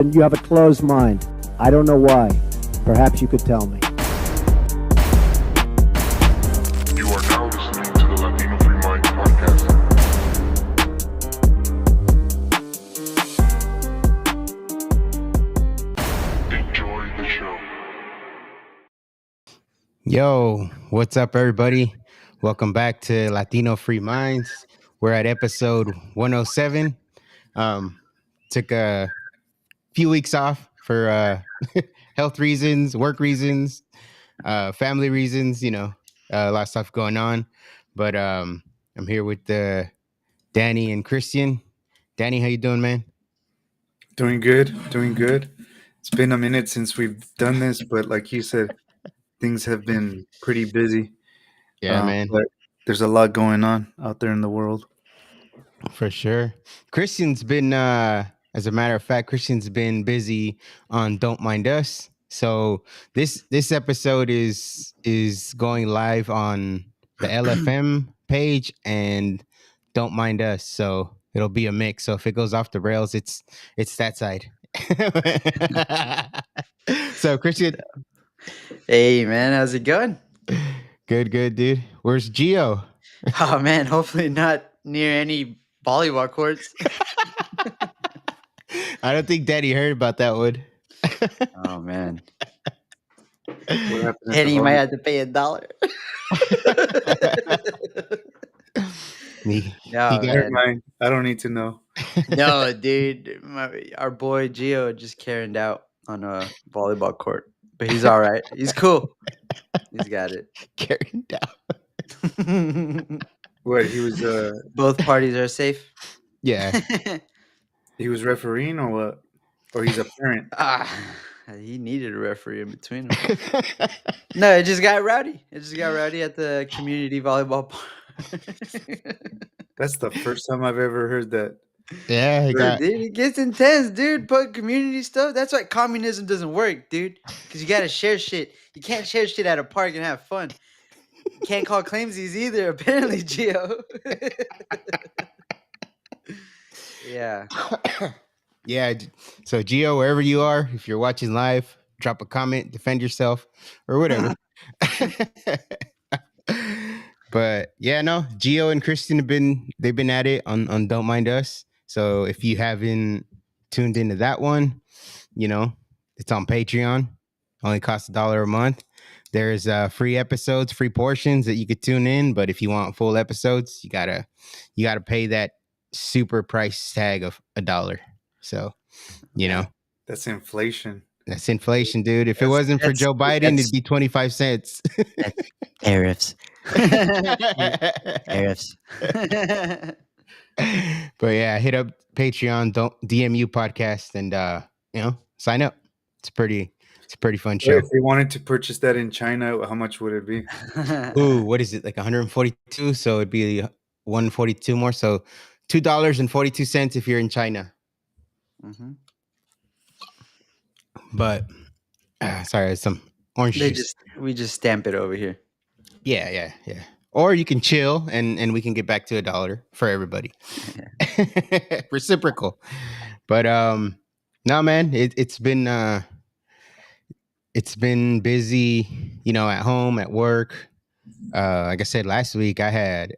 You have a closed mind. I don't know why. Perhaps you could tell me. You are now listening to the Latino Free Mind podcast. Enjoy the show. Yo, what's up, everybody? Welcome back to Latino Free Minds. We're at episode 107. Took a few weeks off for health reasons, work reasons, family reasons, a lot of stuff going on. But I'm here with Danny and Christian. Danny, how you doing, man? Doing good. It's been a minute since we've done this, but like you said, things have been pretty busy. Yeah, man. But there's a lot going on out there in the world. For sure. Christian's been, as a matter of fact, Christian's been busy on Don't Mind Us. So this episode is going live on the LFM page and Don't Mind Us. So it'll be a mix. So if it goes off the rails, it's that side. So Christian, Hey man, how's it going? good, dude. Where's Gio? Oh man, hopefully not near any volleyball courts. I don't think Daddy heard about that one. Oh man, What happened at Eddie, the you might volley- have to pay $1. He No, got- Never man. mind. I don't need to know. No, dude, our boy Gio just carried out on a volleyball court, but he's all right. He's cool. He's got it. carrying down. What he was Both parties are safe. Yeah. he was refereeing or what? Or he's a parent. He needed a referee in between them. No, it just got rowdy. It just got rowdy at the community volleyball park. That's the first time I've ever heard that. Yeah, he got Dude, it gets intense, dude. But community stuff, that's why communism doesn't work, dude. Because you got to share shit. You can't share shit at a park and have fun. You can't call claimsies either, apparently, Gio. Yeah. yeah. So Gio, wherever you are, if you're watching live, drop a comment, defend yourself, or whatever. But yeah, no, Gio and Christian they've been at it on Don't Mind Us. So if you haven't tuned into that one, it's on Patreon. Only costs $1 a month. There's free episodes, free portions that you could tune in. But if you want full episodes, you gotta pay that super price tag of $1. So, That's inflation. that's inflation, dude. If it That's- wasn't for that's- Joe Biden, that's- it'd be 25 cents. Tariffs. Tariffs. But yeah, hit up Patreon, don't DMU podcast, and sign up. It's a pretty fun So show. if we wanted to purchase that in China, how much would it be? Ooh, what is it? Like 142? So it'd be 142 more. So $2.42 if you're in China. Mhm. But sorry, some orange juice. We just stamp it over here. Yeah. Or you can chill and we can get back to $1 for everybody. Reciprocal. But no, man, it's been busy, at home, at work. Like I said last week, I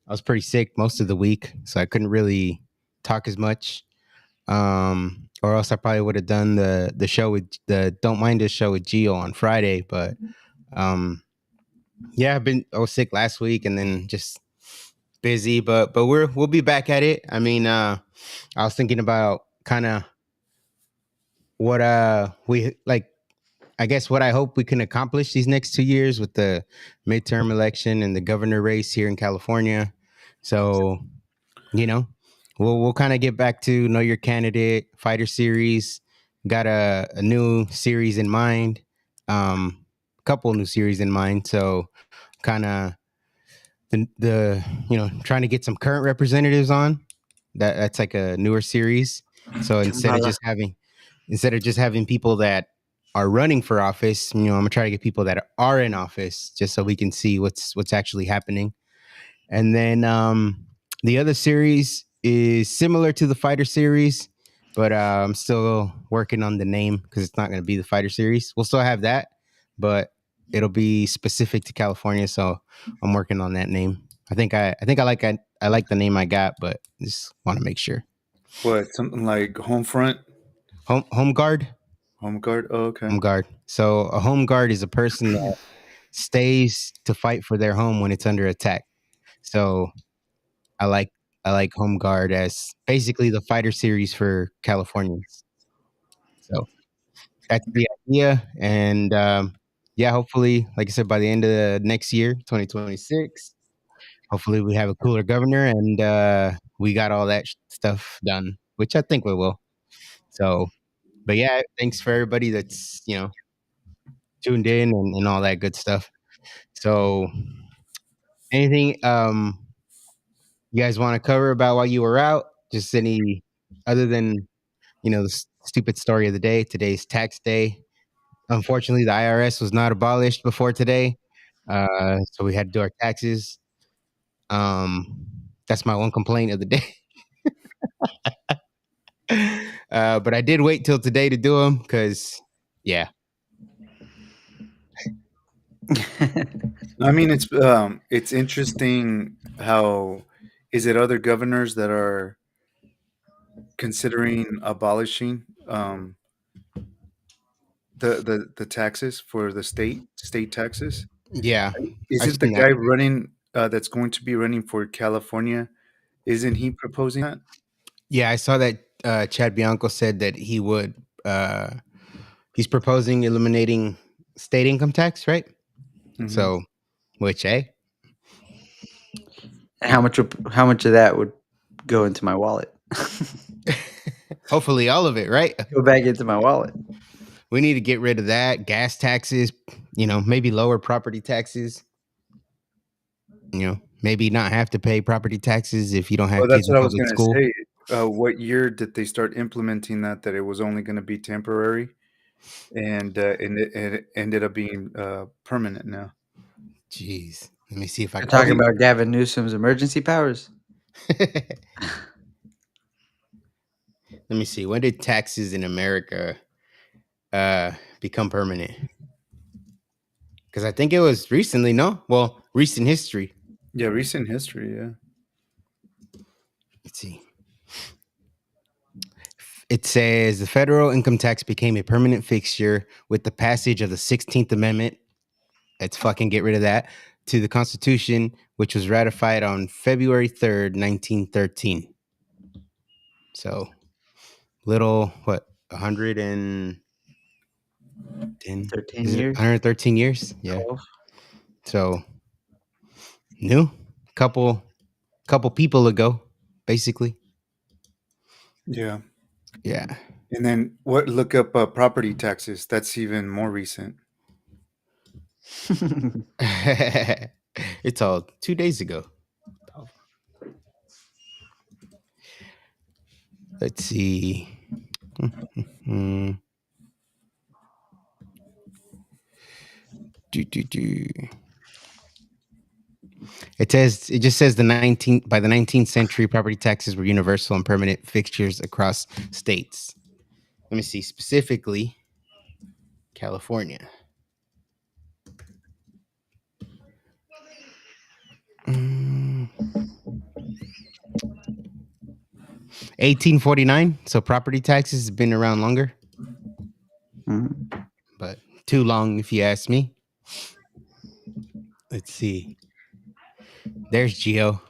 was pretty sick most of the week, so I couldn't really talk as much. Or else I probably would have done the show with the Don't Mind Us show with Gio on Friday. But yeah, I was sick last week and then just busy, but we'll be back at it. I mean, I was thinking about kind of what we like, I guess what I hope we can accomplish these next 2 years with the midterm election and the governor race here in California. So, we'll kind of get back to Know Your Candidate, Fighter Series. Got a new series in mind, couple new series in mind. So kind of the trying to get some current representatives on. That's like a newer series. So instead of just having people that are running for office, I'm gonna try to get people that are in office just so we can see what's actually happening. And then the other series is similar to the Fighter Series, but I'm still working on the name because it's not going to be the fighter series. We'll still have that, but it'll be specific to California. So I'm working on that name. I like the name I got, but just want to make sure. What, something like home front, Home guard. home guard? Oh, okay. Home guard. So a home guard is a person that stays to fight for their home when it's under attack. So I like I like home guard as basically the fighter series for Californians. So that's the idea, and yeah, hopefully, like I said, by the end of the next year, 2026, hopefully we have a cooler governor and we got all that stuff done, which I think we will. So, but yeah, thanks for everybody that's tuned in and all that good stuff. So, anything you guys want to cover about while you were out? Just any other than the stupid story of the day. Today's tax day. Unfortunately, the IRS was not abolished before today, so we had to do our taxes. That's my one complaint of the day. But I did wait till today to do them because, yeah. I mean, it's interesting how is it other governors that are considering abolishing the taxes for the state taxes? Yeah, I've Isn't the seen that. guy running that's going to be running for California? Isn't he proposing that? Yeah, I saw that Chad Bianco said that he would. He's proposing eliminating state income tax, right? Mhm. So, which, How much of that would go into my wallet? hopefully all of it, right? Go back into my wallet. We need to get rid of that. Gas taxes, maybe lower property taxes. Maybe not have to pay property taxes if you don't have Well, kids that's in what I was public going school. to say. What year did they start implementing that? That it was only going to be temporary, and it ended up being permanent now. Jeez. Let me see if I We're can. talking about Gavin Newsom's emergency powers. Let me see. When did taxes in America become permanent? Because I think it was recently, no? Well, recent history. Yeah, recent history. Yeah. Let's see. It says the federal income tax became a permanent fixture with the passage of the 16th Amendment. Let's fucking get rid of that. To the Constitution, which was ratified on February 3rd, 1913. So, little, 110? 13 Is it years. 113 years? Yeah. 12. So, new. Couple people ago, basically. Yeah. Yeah. And then look up property taxes. That's even more recent. It's all 2 days ago. Let's see. It just says by the 19th century, property taxes were universal and permanent fixtures across states. Let me see, specifically California. 1849. So property taxes has been around longer, but too long if you ask me. Let's see. There's Gio.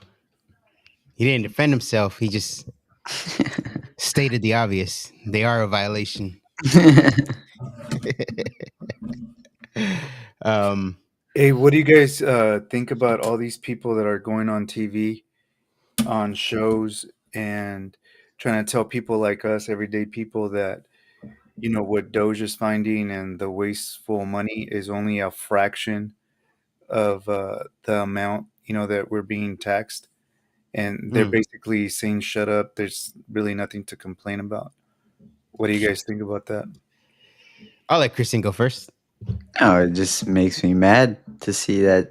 He didn't defend himself. He just stated the obvious. They are a violation. Hey, what do you guys think about all these people that are going on TV, on shows, and trying to tell people like us, everyday people, that what Doge is finding and the wasteful money is only a fraction of the amount that we're being taxed, and they're basically saying shut up, there's really nothing to complain about. What do you guys think about that? I'll let Kristen go first. Oh, it just makes me mad to see that,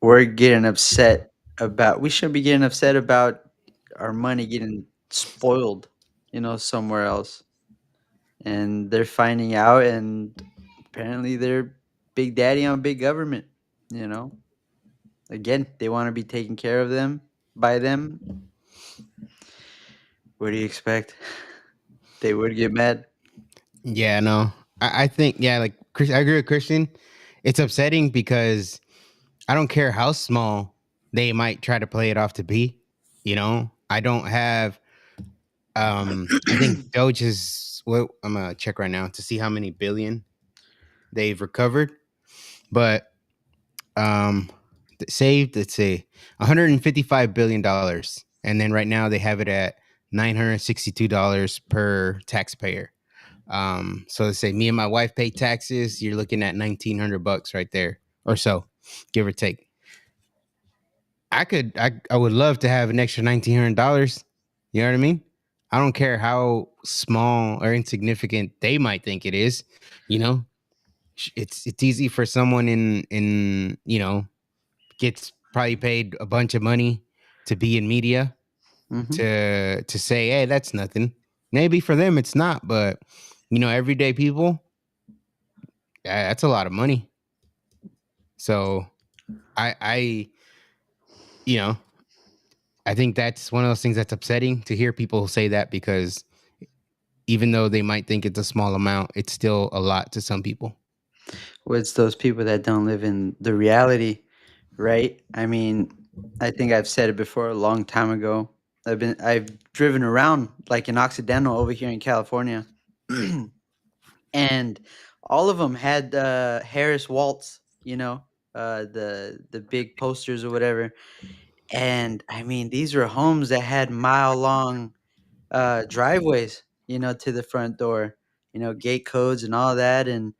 we're getting upset we shouldn't be getting upset about our money getting spoiled somewhere else, and they're finding out, and apparently they're big daddy on big government. You know, again, they want to be taken care of them by them. What do you expect? They would get mad. Yeah, no. I think yeah, like Chris, I agree with Christian. It's upsetting because I don't care how small they might try to play it off to be. I don't have. I think Doge is. Well, I'm gonna check right now to see how many billion they've recovered, but saved. Let's say 155 billion dollars, and then right now they have it at $962 per taxpayer. So let's say me and my wife pay taxes. You're looking at $1,900 right there, or so, give or take. I would love to have an extra $1,900. You know what I mean? I don't care how small or insignificant they might think it is. You know, it's easy for someone in gets probably paid a bunch of money to be in media Hmm. to say, hey, that's nothing. Maybe for them it's not, but everyday people, that's a lot of money. So I you know I think that's one of those things that's upsetting to hear people say that, because even though they might think it's a small amount, it's still a lot to some people. Well, it's those people that don't live in the reality, right? I mean, I think I've said it before a long time ago. I've driven around like in Occidental over here in California, and all of them had Harris Waltz, the big posters or whatever. And I mean, these were homes that had mile long driveways, to the front door, gate codes and all that. And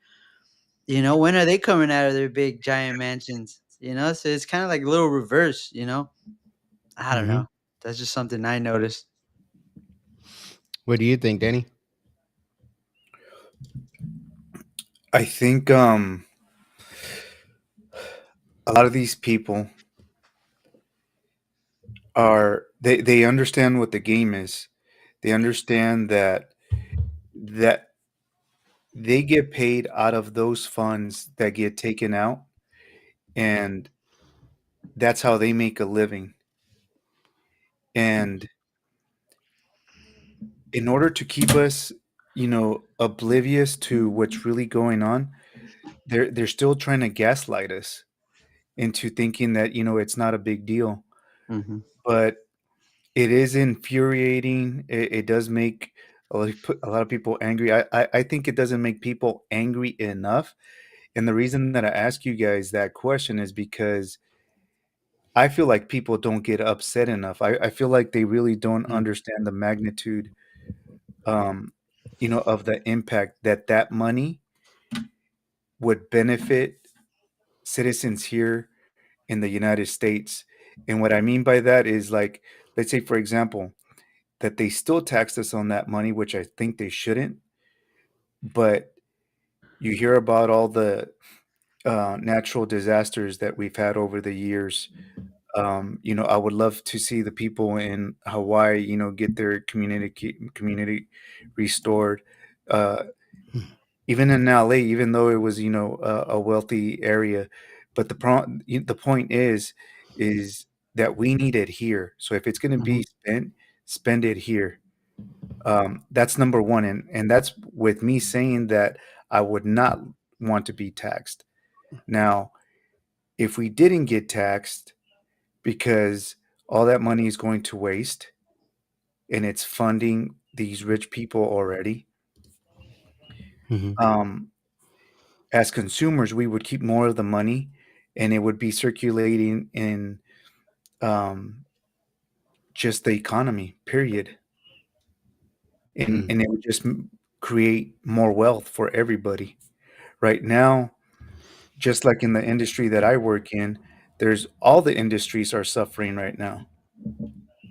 when are they coming out of their big giant mansions? So it's kind of like a little reverse. I don't Hmm. know. That's just something I noticed. What do you think, Danny? I think a lot of these people they understand what the game is. They understand that they get paid out of those funds that get taken out, and that's how they make a living. And in order to keep us, oblivious to what's really going on, they're still trying to gaslight us into thinking that it's not a big deal. Hmm. But it is infuriating. It does make a lot of people angry. I think it doesn't make people angry enough. And the reason that I ask you guys that question is because I feel like people don't get upset enough. I feel like they really don't Mm. understand the magnitude, um, of the impact that money would benefit citizens here in the United States. And what I mean by that is, like, let's say, for example, that they still taxed us on that money, which I think they shouldn't. But you hear about all the natural disasters that we've had over the years. I would love to see the people in Hawaii, get their community restored. Uh, Even in LA, even though it was, a wealthy area, but the point is that we need it here. So if it's going to Hmm. be spent, spend it here. That's number one, and that's with me saying that I would not want to be taxed. Now, if we didn't get taxed because all that money is going to waste and it's funding these rich people already, Hmm. um, as consumers, we would keep more of the money and it would be circulating in um, just the economy, period. And it would just create more wealth for everybody. Right now, just like in the industry that I work in, there's all the industries are suffering right now.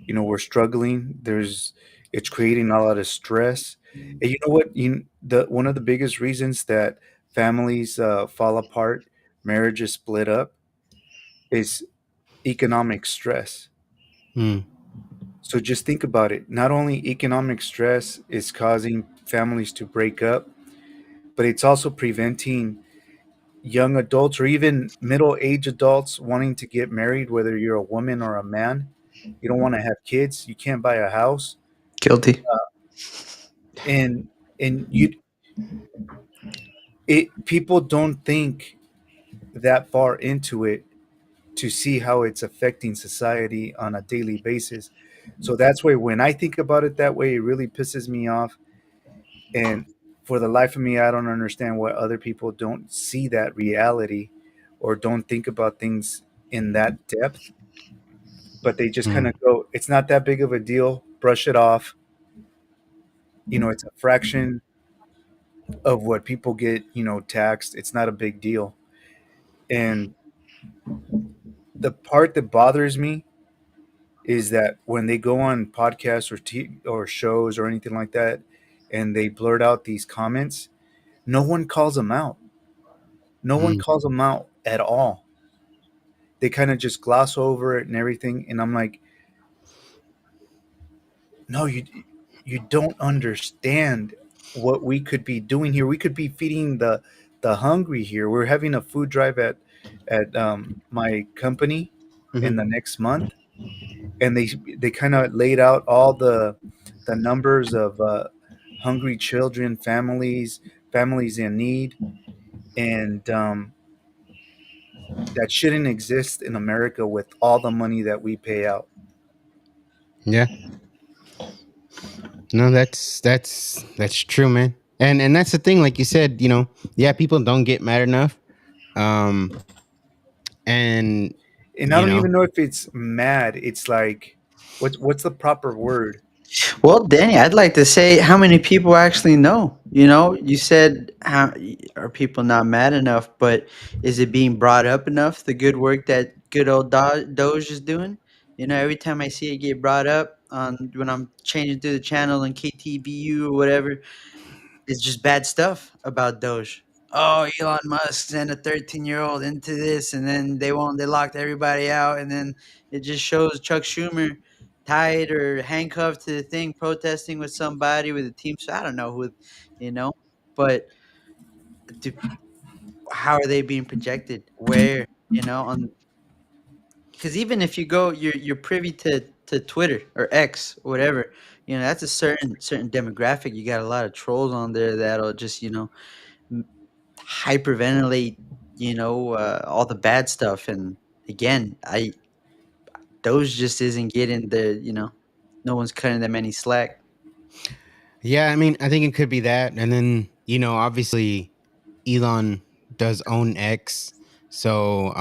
We're struggling. It's creating a lot of stress. And you know what? The one of the biggest reasons that families fall apart, marriages split up, is economic stress. Mm. So just think about it. Not only economic stress is causing families to break up, but it's also preventing young adults or even middle-aged adults wanting to get married, whether you're a woman or a man. You don't want to have kids, you can't buy a house, Guilty. and you it people don't think that far into it to see how it's affecting society on a daily basis. So that's why when I think about it that way, it really pisses me off. And for the life of me, I don't understand why other people don't see that reality or don't think about things in that depth. But they just kind Mm. of go, it's not that big of a deal, brush it off. It's a fraction of what people get, taxed. It's not a big deal. And the part that bothers me is that when they go on podcasts or shows or anything like that, and they blurt out these comments, no one calls them out. No one Mm. calls them out at all. They kind of just gloss over it and everything. And I'm like, no, you don't understand what we could be doing here. We could be feeding the hungry here. We're having a food drive at my company in Mhm. the next month, and they kind of laid out all the numbers of hungry children, families in need, and that shouldn't exist in America with all the money that we pay out. Yeah. No, that's true, man. And that's the thing, like you said, yeah, people don't get mad enough. Um, and And I you don't know, even know if it's mad. It's like, what's the proper word? Well, Danny, I'd like to say how many people actually know. You said how are people not mad enough, but is it being brought up enough? The good work that good old Doge is doing. Every time I see it get brought up on when I'm changing through the channel on KTBU or whatever, it's just bad stuff about Doge. Oh, Elon Musk sent a 13-year-old into this, and then they locked everybody out, and then it just shows Chuck Schumer tied or handcuffed to the thing, protesting with somebody with a team. So I don't know who, you know, but do, how are they being projected? Where, on because even if you go, you're privy to Twitter or X or whatever. That's a certain demographic. You got a lot of trolls on there that'll just m- hyperventilate, all the bad stuff. And again, I those just isn't getting no one's cutting them any slack. yeah, I mean, I think it could be that, and then obviously, Elon does own X, so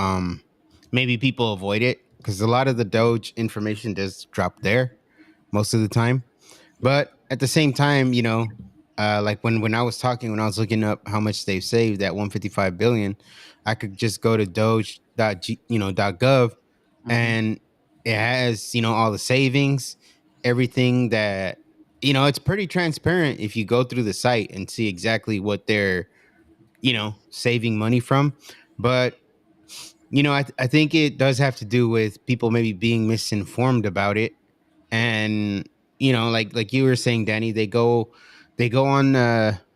maybe people avoid it because a lot of the Doge information does drop there most of the time. But at the same time, like when I was talking, when I was looking up how much they've saved at 155 billion, I could just go to Doge.gov, Hmm. and it has all the savings, everything that it's pretty transparent if you go through the site and see exactly what they're saving money from. But I think it does have to do with people maybe being misinformed about it. And like you were saying, Danny, they go on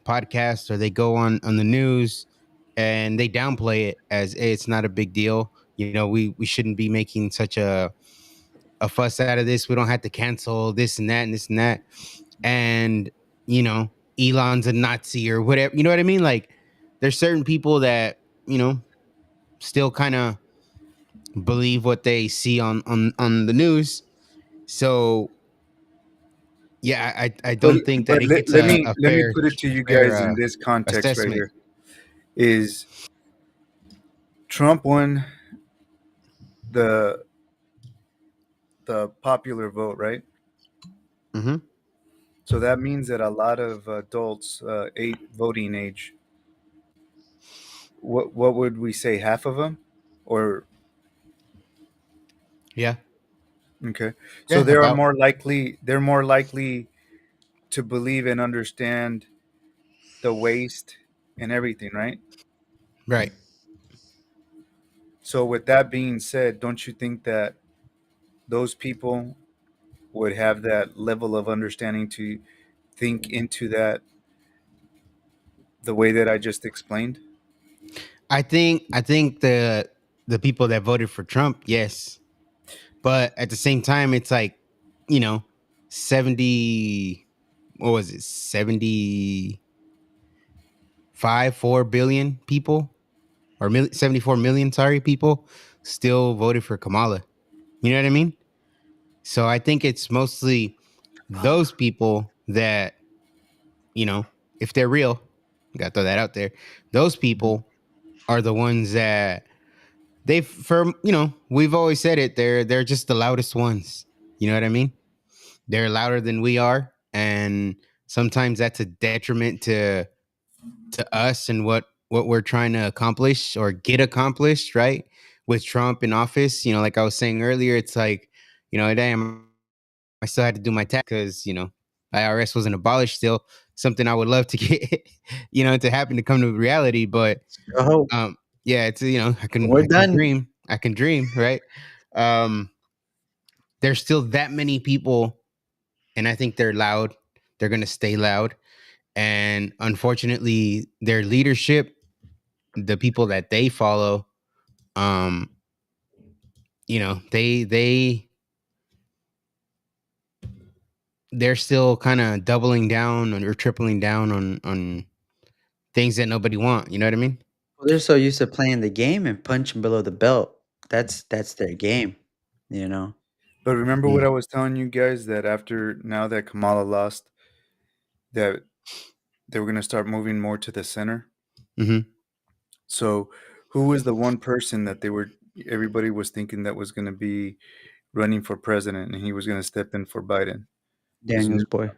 podcasts or they go on the news, and they downplay it as, "Hey, it's not a big deal. We shouldn't be making such a fuss out of this. We don't have to cancel this and that and this and that." And you know Elon's a Nazi or whatever. You know what I mean? Like, there's certain people that you know still kind of believe what they see on the news. So yeah, I But don't think that but it let, gets let a, me a let me fair put it to you fair guys in this context right assessment. here. Is Trump won the the popular vote, right? Hmm. So that means that a lot of adults, voting age. What would we say? Half of them, or Yeah, okay. So yeah, they are about more likely. They're more likely to believe and understand the waste and everything, right? right. So with that being said, don't you think that those people would have that level of understanding to think into that the way that I just explained? I think the people that voted for Trump, yes. But at the same time, it's like, you know, 70, what was it? 4 billion people or 74 million, sorry, people still voted for Kamala. You know what I mean? So I think it's mostly those people that, you know, if they're real, got to throw that out there. Those people are the ones that we've always said it, they're just the loudest ones. You know what I mean? They're louder than we are, and sometimes that's a detriment to us and what we're trying to accomplish or get accomplished, right? With Trump in office, like I was saying earlier, it's like, damn, I still had to do my tax because IRS wasn't abolished still. Something I would love to get, to happen, to come to reality. But Oh, yeah, it's I can we're I can done. dream. I can dream, right? Um, there's still that many people, and I think they're loud. They're gonna stay loud, and unfortunately, their leadership, the people that they follow, um, they're still kind of doubling down or tripling down on things that nobody want. You know what I mean? Well, they're so used to playing the game and punching below the belt. That's their game, you know? But remember what Mm, I was telling you guys, that after now that Kamala lost, that they were going to start moving more to the center. mhm. So, who was the one person that everybody was thinking that was going to be running for president and he was going to step in for Biden? Was Daniel's boy.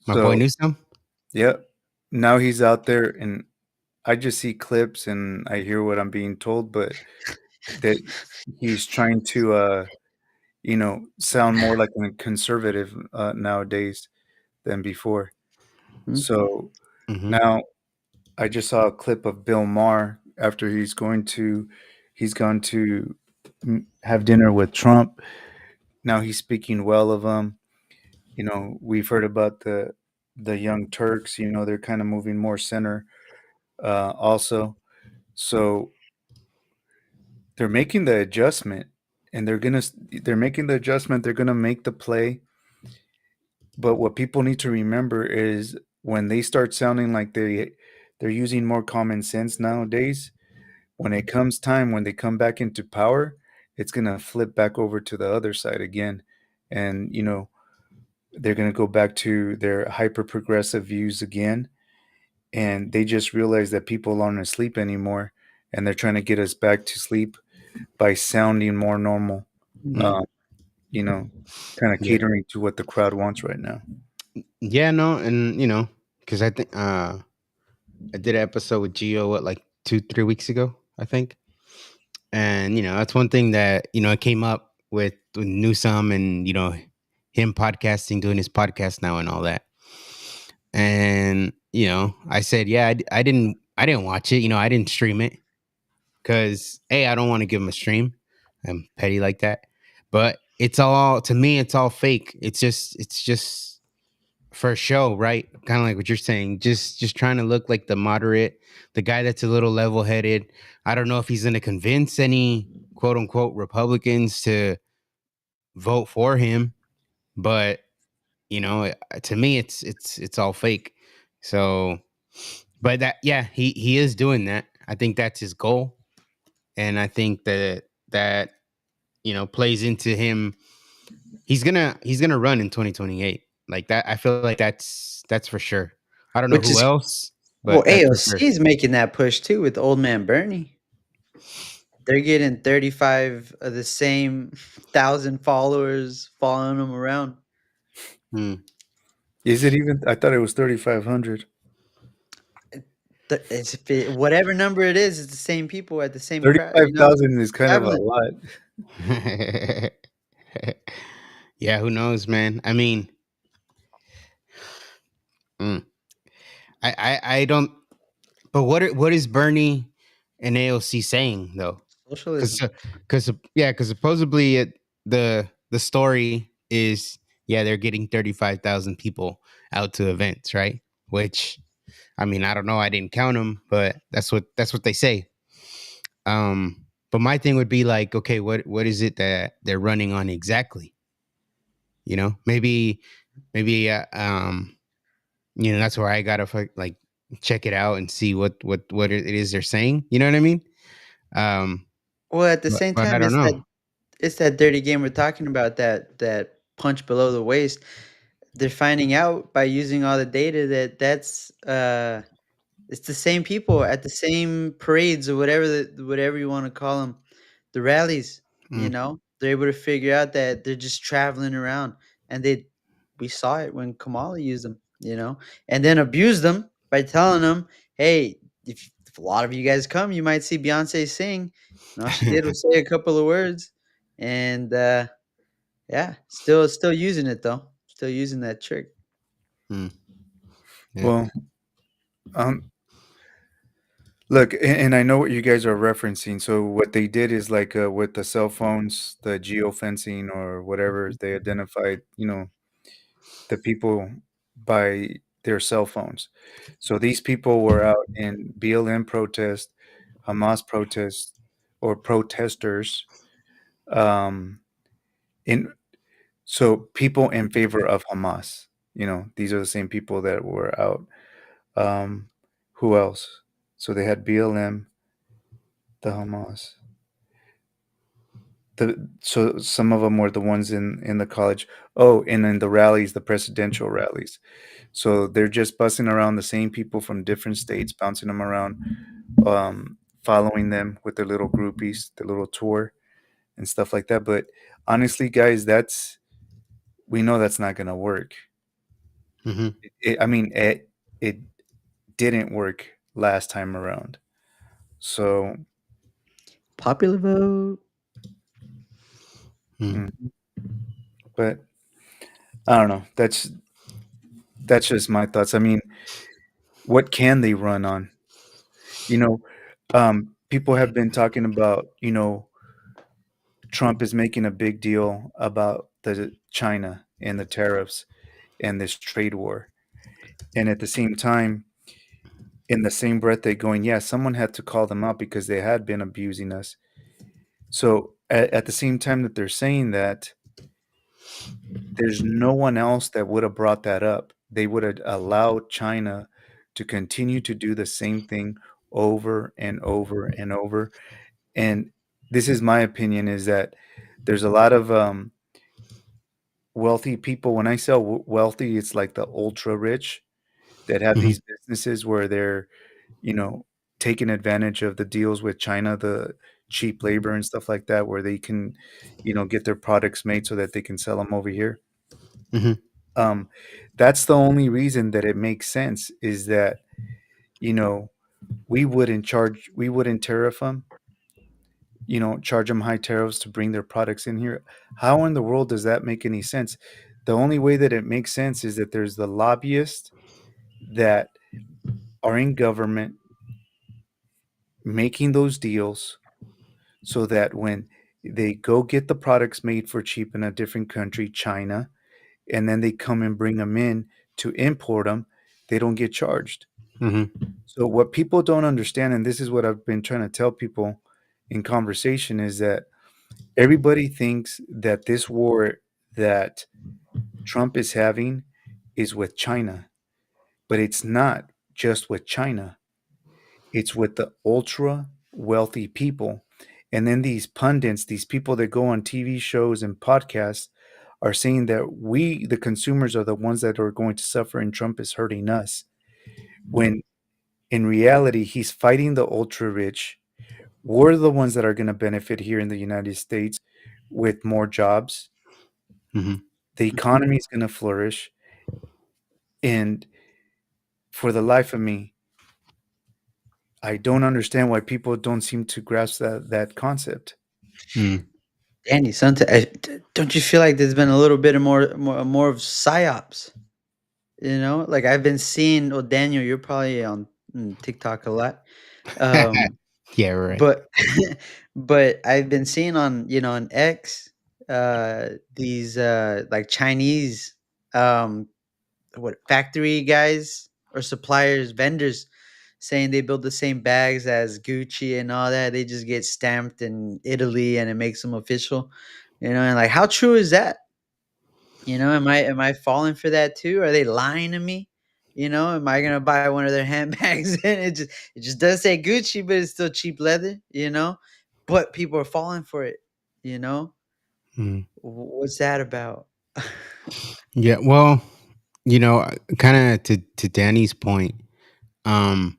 My boy So, Newsom. yeah, now he's out there, and I just see clips and I hear what I'm being told, but that he's trying to, sound more like a conservative nowadays than before. Mhm. So Hmm. now I just saw a clip of Bill Maher after he's gone to have dinner with Trump. Now he's speaking well of him. We've heard about the Young Turks. They're kind of moving more center, also. So they're making the adjustment, and they're making the adjustment. They're gonna make the play. But what people need to remember is when they start sounding like they're using more common sense nowadays, when it comes time when they come back into power, it's going to flip back over to the other side again. And they're going to go back to their hyper progressive views again, and they just realize that people aren't asleep anymore, and they're trying to get us back to sleep by sounding more normal. Mm, um, you know kind of yeah, catering to what the crowd wants right now. yeah, no, and because I think I did an episode with Gio, what, like 2-3 weeks ago, I think. And that's one thing that it came up with Newsom, and him podcasting, doing his podcast now and all that. And I said, yeah, I didn't watch it. I didn't stream it because I don't want to give him a stream. I'm petty like that. But it's all, to me, it's all fake. It's just for show, right? Kind of like what you're saying. Just trying to look like the moderate, the guy that's a little level headed. I don't know if he's going to convince any quote unquote Republicans to vote for him, but to me, it's all fake. So, but that, yeah, he is doing that. I think that's his goal, and I think that plays into him. He's gonna run in 2028, like that. I feel like that's for sure. I don't know Which who is else, well, but that's for AOC sure. is making that push too with old man Bernie. They're getting 35 of the same 1,000 followers following them around. Hmm. Is it even? I thought it was 3,500. Whatever number it is, it's the same people at the same crowd, 35,000 is kind of a prevalent. lot. Yeah, who knows, man? I mean, mm, I don't. But what is Bernie and AOC saying though? Because Socialism. because supposedly the the story is, yeah, they're getting 35,000 people out to events, right? Which, I mean, I don't know, I didn't count them, but that's what they say. But my thing would be like, okay, what is it that they're running on exactly? You know, maybe that's where I gotta like check it out and see what it is they're saying. You know what I mean? Um, Well, at the same but I time, don't know. it's that dirty game we're talking about, that punch below the waist. They're finding out by using all the data that's it's the same people at the same parades or whatever you want to call them, the rallies. Mm. They're able to figure out that they're just traveling around, and we saw it when Kamala used them, and then abused them by telling them, "Hey, if a lot of you guys come, you might see Beyonce sing." And all she did was say a couple of words, and yeah, still using it though, still using that trick. Mm. Yeah. Well, um, look, and I know what you guys are referencing. So what they did is like with the cell phones, the geofencing or whatever, they identified, the people by their cell phones. So these people were out in BLM protest, Hamas protest, or protesters. Um, in so people in favor of Hamas. These are the same people that were out. Um, who else? So they had BLM, the Hamas. So some of them were the ones in the college. Oh, and in the rallies, the presidential rallies. So they're just bussing around the same people from different states, bouncing them around, following them with their little groupies, their little tour and stuff like that. But honestly, guys, we know that's not going to work. Hmm. It didn't work last time around. So, Popular vote. Mm. but I don't know. That's just my thoughts. I mean, what can they run on? People have been talking about, Trump is making a big deal about the China and the tariffs and this trade war. And at the same time, in the same breath, they're going, yeah, someone had to call them out because they had been abusing us. So at the same time that they're saying that, there's no one else that would have brought that up. They would have allowed China to continue to do the same thing over and over and over. And this is my opinion, is that there's a lot of wealthy people. When I say wealthy, it's like the ultra rich that have Mhm. these businesses where they're, taking advantage of the deals with China, the cheap labor and stuff like that, where they can, get their products made so that they can sell them over here. Mhm. That's the only reason that it makes sense, is that, we wouldn't tariff them, charge them high tariffs to bring their products in here. How in the world does that make any sense? The only way that it makes sense is that there's the lobbyists that are in government making those deals so that when they go get the products made for cheap in a different country, China, and then they come and bring them in to import them, they don't get charged. Mhm. So what people don't understand, and this is what I've been trying to tell people in conversation, is that everybody thinks that this war that Trump is having is with China, but it's not just with China. It's with the ultra wealthy people. And then these pundits, these people that go on TV shows and podcasts, are saying that we, the consumers, are the ones that are going to suffer and Trump is hurting us. When in reality, he's fighting the ultra rich. We're the ones that are going to benefit here in the United States with more jobs. Mhm. The economy is going to flourish. And for the life of me, I don't understand why people don't seem to grasp that concept. Mm. Danny, sometimes don't you feel like there's been a little bit of more of psyops? Like I've been seeing. Well, Daniel, you're probably on TikTok a lot, um, Yeah, right. but but I've been seeing on on X, these like Chinese um what factory guys or suppliers, vendors saying they build the same bags as Gucci and all that. They just get stamped in Italy and it makes them official. And like how true is that? Am I falling for that too? Are they lying to me? Am I gonna buy one of their handbags and it just does say Gucci, but it's still cheap leather. But people are falling for it, you know? Mm. What's that about? Yeah, well, kind of to Danny's point. Um,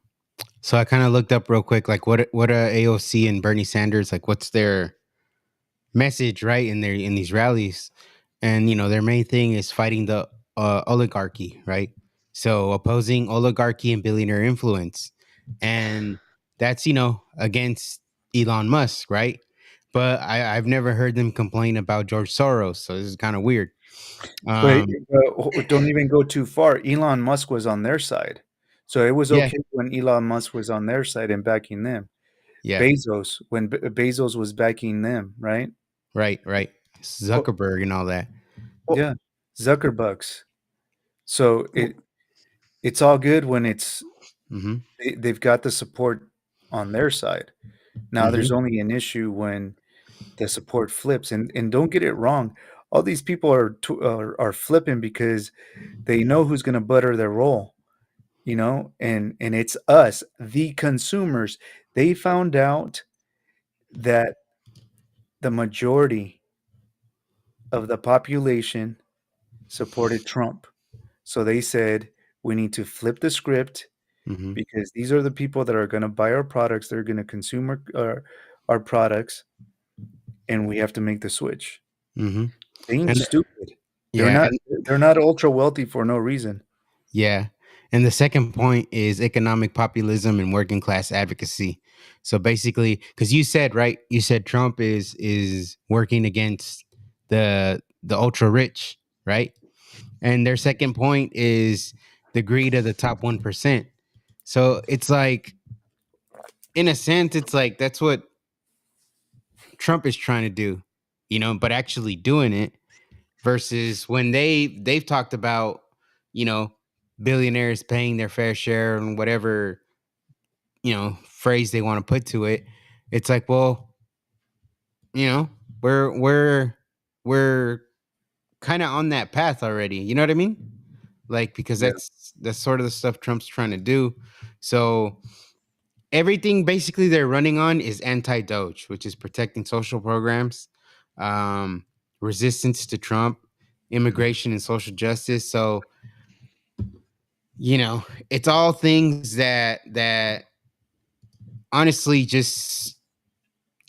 so I kind of looked up real quick, like what AOC and Bernie Sanders, like what's their message, right, in these rallies, and their main thing is fighting the oligarchy, right? So opposing oligarchy and billionaire influence, and that's against Elon Musk, right? But I've never heard them complain about George Soros, so this is kind of weird. But Um, don't even go too far. Elon Musk was on their side, so it was yeah, okay when Elon Musk was on their side and backing them. yeah, Bezos, when Bezos was backing them, right? right, Well, Zuckerberg and all that. Well, yeah, Zuckerbucks. So it's all good when Hmm. they've got the support on their side. Now Hmm. there's only an issue when the support flips, and don't get it wrong. All these people are flipping because they know who's going to butter their roll, and it's us, the consumers. They found out that the majority of the population supported Trump. So they said, we need to flip the script Hmm. because these are the people that are going to buy our products. They're going to consume our products, and we have to make the switch. Hmm. They ain't And stupid. They're yeah, not. They're not ultra wealthy for no reason. yeah. And the second point is economic populism and working class advocacy. So basically, because you said, right, you said Trump is working against the ultra rich, right? And their second point is the greed of the top 1%. So it's like, in a sense, it's like that's what Trump is trying to do, but actually doing it versus when they've talked about, you know, billionaires paying their fair share and whatever, phrase they want to put to it. It's like, well, you know, we're kind of on that path already. You know what I mean? Like because Yeah. that's sort of the stuff Trump's trying to do. So everything basically they're running on is anti-Doge, which is protecting social programs, um, resistance to Trump, immigration and social justice. So it's all things that honestly just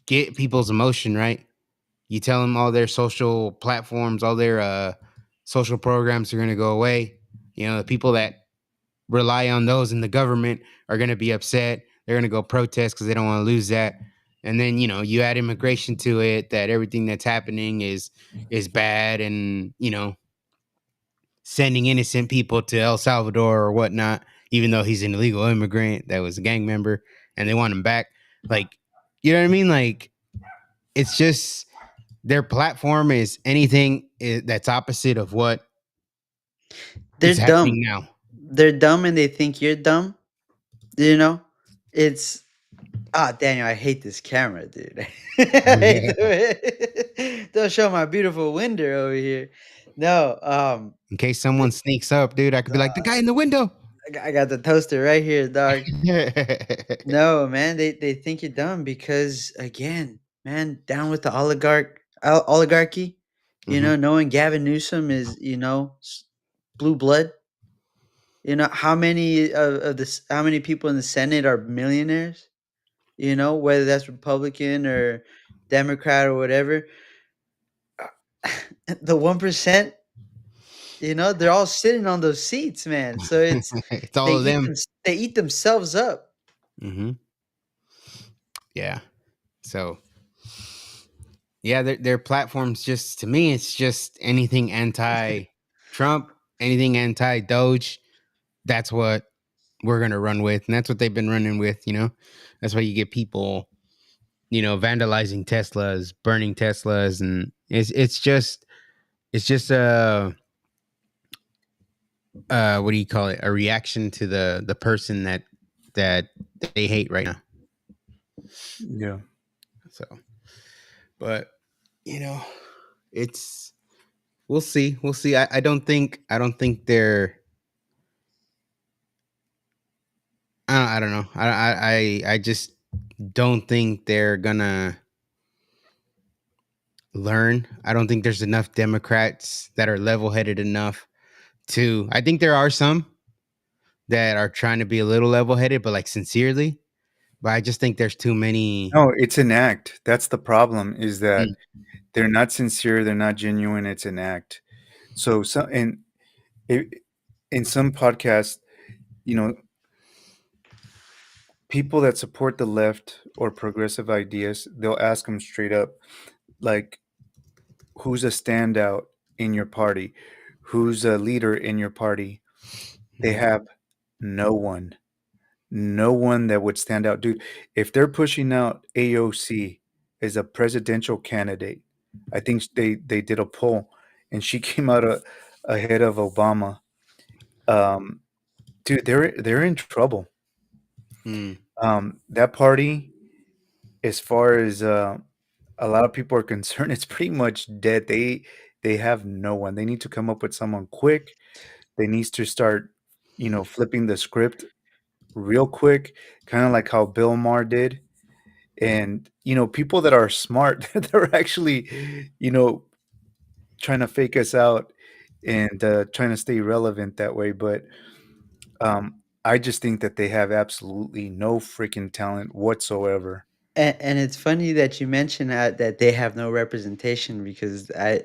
get people's emotion, right? You tell them all their social platforms, all their social programs are going to go away. The people that rely on those in the government are going to be upset. They're going to go protest because they don't want to lose that. And then you add immigration to it, that everything that's happening is bad, and sending innocent people to El Salvador or whatnot, even though he's an illegal immigrant that was a gang member, and they want him back. Like, you know what I mean? Like, it's just their platform is anything that's opposite of what they're is dumb. happening now. They're dumb and they think you're dumb. You know? It's Daniel, I hate this camera, dude. I hate Don't show my beautiful window over here. No, In case someone sneaks up, dude, I could be like the guy in the window. I got the toaster right here, dog. No, man, they think you're dumb because again, man, down with the oligarchy. Hmm. Knowing Gavin Newsom is blue blood. How many of this? How many people in the Senate are millionaires? Whether that's Republican or Democrat or whatever. The 1%, they're all sitting on those seats, man. So It's all of them. they eat themselves up. Hmm. Yeah. So yeah, their platforms, just to me, it's just anything anti-Trump, anything anti-Doge. That's what we're gonna run with, and that's what they've been running with. That's why you get people, vandalizing Teslas, burning Teslas, and It's just what do you call it? A reaction to the person that they hate right now. Yeah. So, but you know, it's we'll see. We'll see. I don't think they're. I don't know. I just don't think they're gonna learn. I don't think there's enough Democrats that are level headed enough to. I think there are some that are trying to be a little level headed, but like sincerely. But I just think there's too many. No, it's an act. That's the problem. Is that Mm, they're not sincere. They're not genuine. It's an act. So some it, in some podcasts, you know, people that support the left or progressive ideas, they'll ask them straight up, like, who's a standout in your party? Who's a leader in your party? They mm, have no one. No one that would stand out. Dude, if they're pushing out AOC as a presidential candidate, I think they did a poll and she came out ahead of Obama. Um, dude, they're in trouble. mm. That party, as far as a lot of people are concerned, it's pretty much dead. They have no one. They need to come up with someone quick. They need to start, flipping the script real quick, kind of like how Bill Maher did. And people that are smart, they're actually, you know, trying to fake us out and trying to stay relevant that way. But I just think that they have absolutely no freaking talent whatsoever. And it's funny that you mentioned that they have no representation because I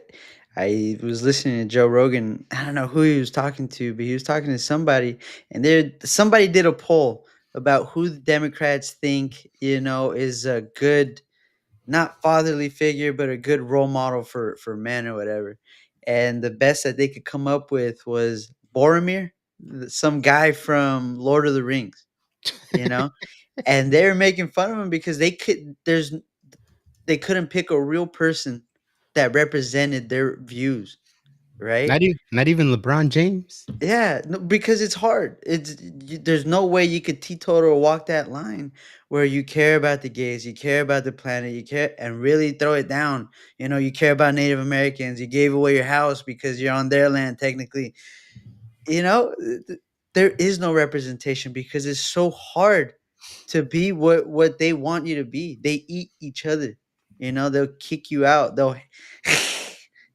was listening to Joe Rogan. I don't know who he was talking to, but he was talking to somebody, and somebody did a poll about who the Democrats think is a good, not fatherly figure, but a good role model for men or whatever. And the best that they could come up with was Boromir, some guy from Lord of the Rings. You know, and they were making fun of him because they couldn't pick a real person that represented their views, right? Not even LeBron James. Yeah, no, because it's hard. There's no way you could teetotal walk that line where you care about the gays, you care about the planet, you care and really throw it down. You care about Native Americans. You gave away your house because you're on their land technically. There is no representation because it's so hard to be what they want you to be. They eat each other. They'll kick you out. They'll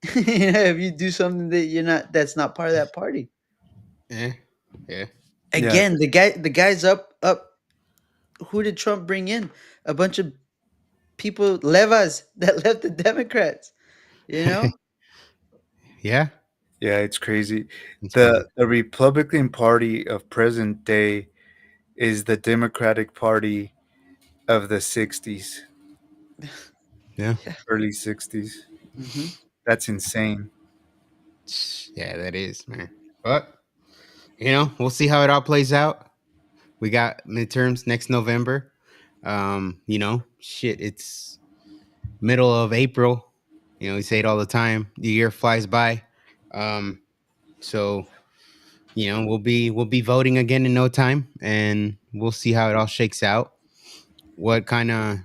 if you do something that's not part of that party. Yeah, yeah. Yeah, Again, the guy's up. Who did Trump bring in? A bunch of people, levas that left the Democrats. You know, Yeah, yeah, it's crazy. it's crazy. The Republican Party of present day is the Democratic Party of the 60s, Yeah, yeah. early 60s. Hmm. That's insane. yeah, that is, man. But we'll see how it all plays out. We got midterms next November. Shit, it's middle of April. We say it all the time. The year flies by. Um, so we'll be voting again in no time, and we'll see how it all shakes out. What kind of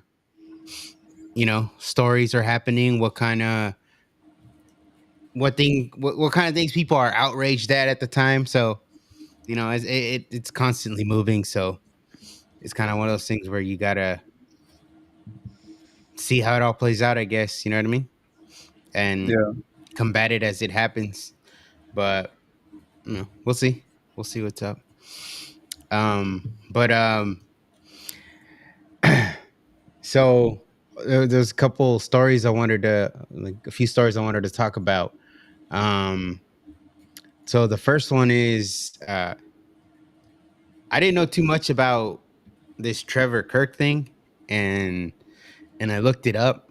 stories are happening? What kind of things people are outraged at the time. So it's constantly moving. So it's kind of one of those things where you gotta see how it all plays out. I guess you know what I mean, and Yeah. combat it as it happens. But we'll see. We'll see what's up. But so there's a couple stories I wanted to like a few stories I wanted to talk about. Um, so the first one is I didn't know too much about this Trevor Kirk thing, and I looked it up.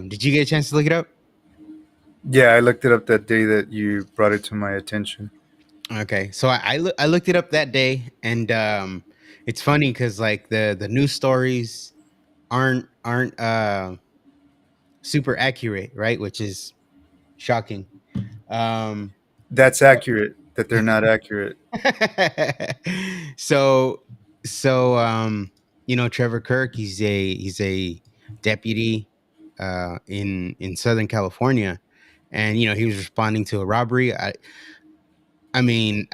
Did you get a chance to look it up? Yeah, I looked it up that day that you brought it to my attention. Okay, so I looked it up that day, and it's funny because like the news stories aren't super accurate, right? Which is Shocking. That's accurate. That they're not accurate. so Trevor Kirk, he's a deputy in Southern California, and he was responding to a robbery. I mean,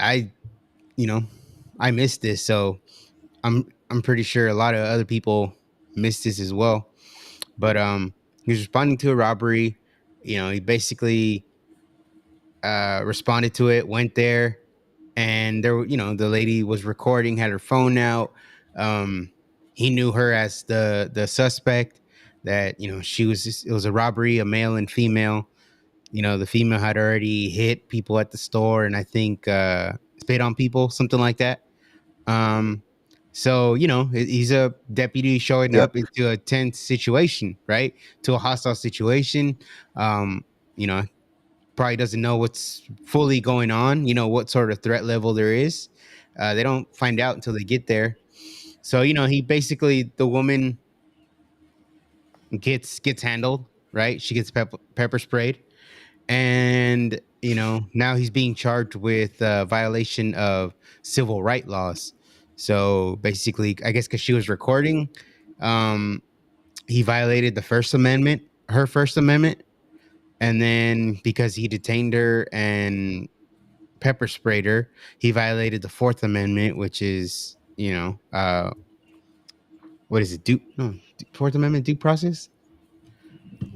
you know I missed this, so I'm pretty sure a lot of other people missed this as well. But he was responding to a robbery. He basically responded to it, went there, and the lady was recording, had her phone out. He knew her as the suspect, that it was a robbery, a male and female. The female had already hit people at the store, and I think spit on people, something like that. um so he's a deputy showing Yep. up into a tense situation, right? To a hostile situation. um you know Probably doesn't know what's fully going on, what sort of threat level there is. They don't find out until they get there. So he basically, the woman gets handled, right? She gets pepper sprayed, and now he's being charged with violation of civil right laws. So basically, I guess because she was recording, um he violated the First Amendment, her First Amendment. And then because he detained her and pepper sprayed her, he violated the Fourth Amendment, which is, what is it? Fourth Amendment due process?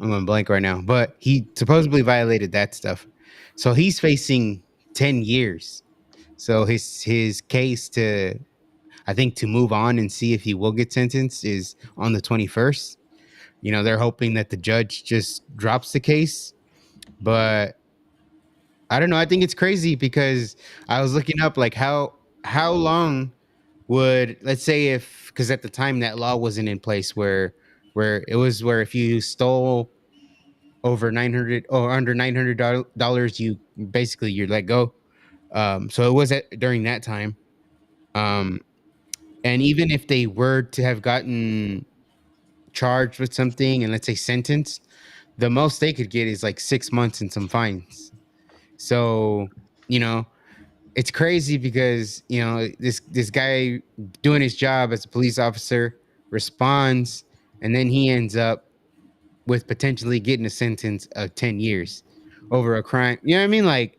I'm going blank right now, but he supposedly violated that stuff. So he's facing 10 years. So his case to, I think, to move on and see if he will get sentenced is on the 21st. They're hoping that the judge just drops the case, but I don't know. I think it's crazy because I was looking up, like, how long would, let's say, if, because at the time that law wasn't in place, where it was, where if you stole over 900 or under $900, you basically, you're let go. So it was during that time. Um, and even if they were to have gotten charged with something and, let's say, sentenced, the most they could get is like 6 months and some fines. So, you know, it's crazy because, this guy doing his job as a police officer responds, and then he ends up with potentially getting a sentence of 10 years over a crime. You know what I mean? Like,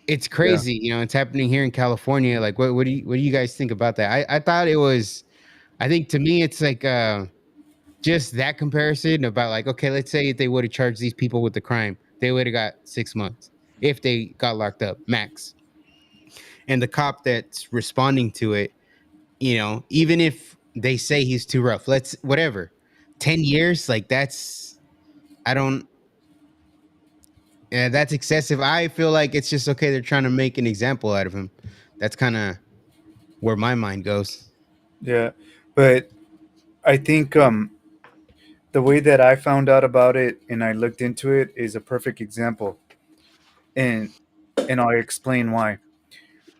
it's Yeah. crazy. It's happening here in California. Like, what do you guys think about that? I thought it was, I think, to me, it's like just that comparison about, like, okay, let's say if they would have charged these people with the crime, they would have got 6 months if they got locked up max. And the cop that's responding to it, even if they say he's too rough, let's whatever, 10 years, like, I don't, yeah, that's excessive. I feel like it's just, okay, they're trying to make an example out of him. That's kind of where my mind goes. Yeah. But I think the way that I found out about it and I looked into it is a perfect example. And I'll explain why.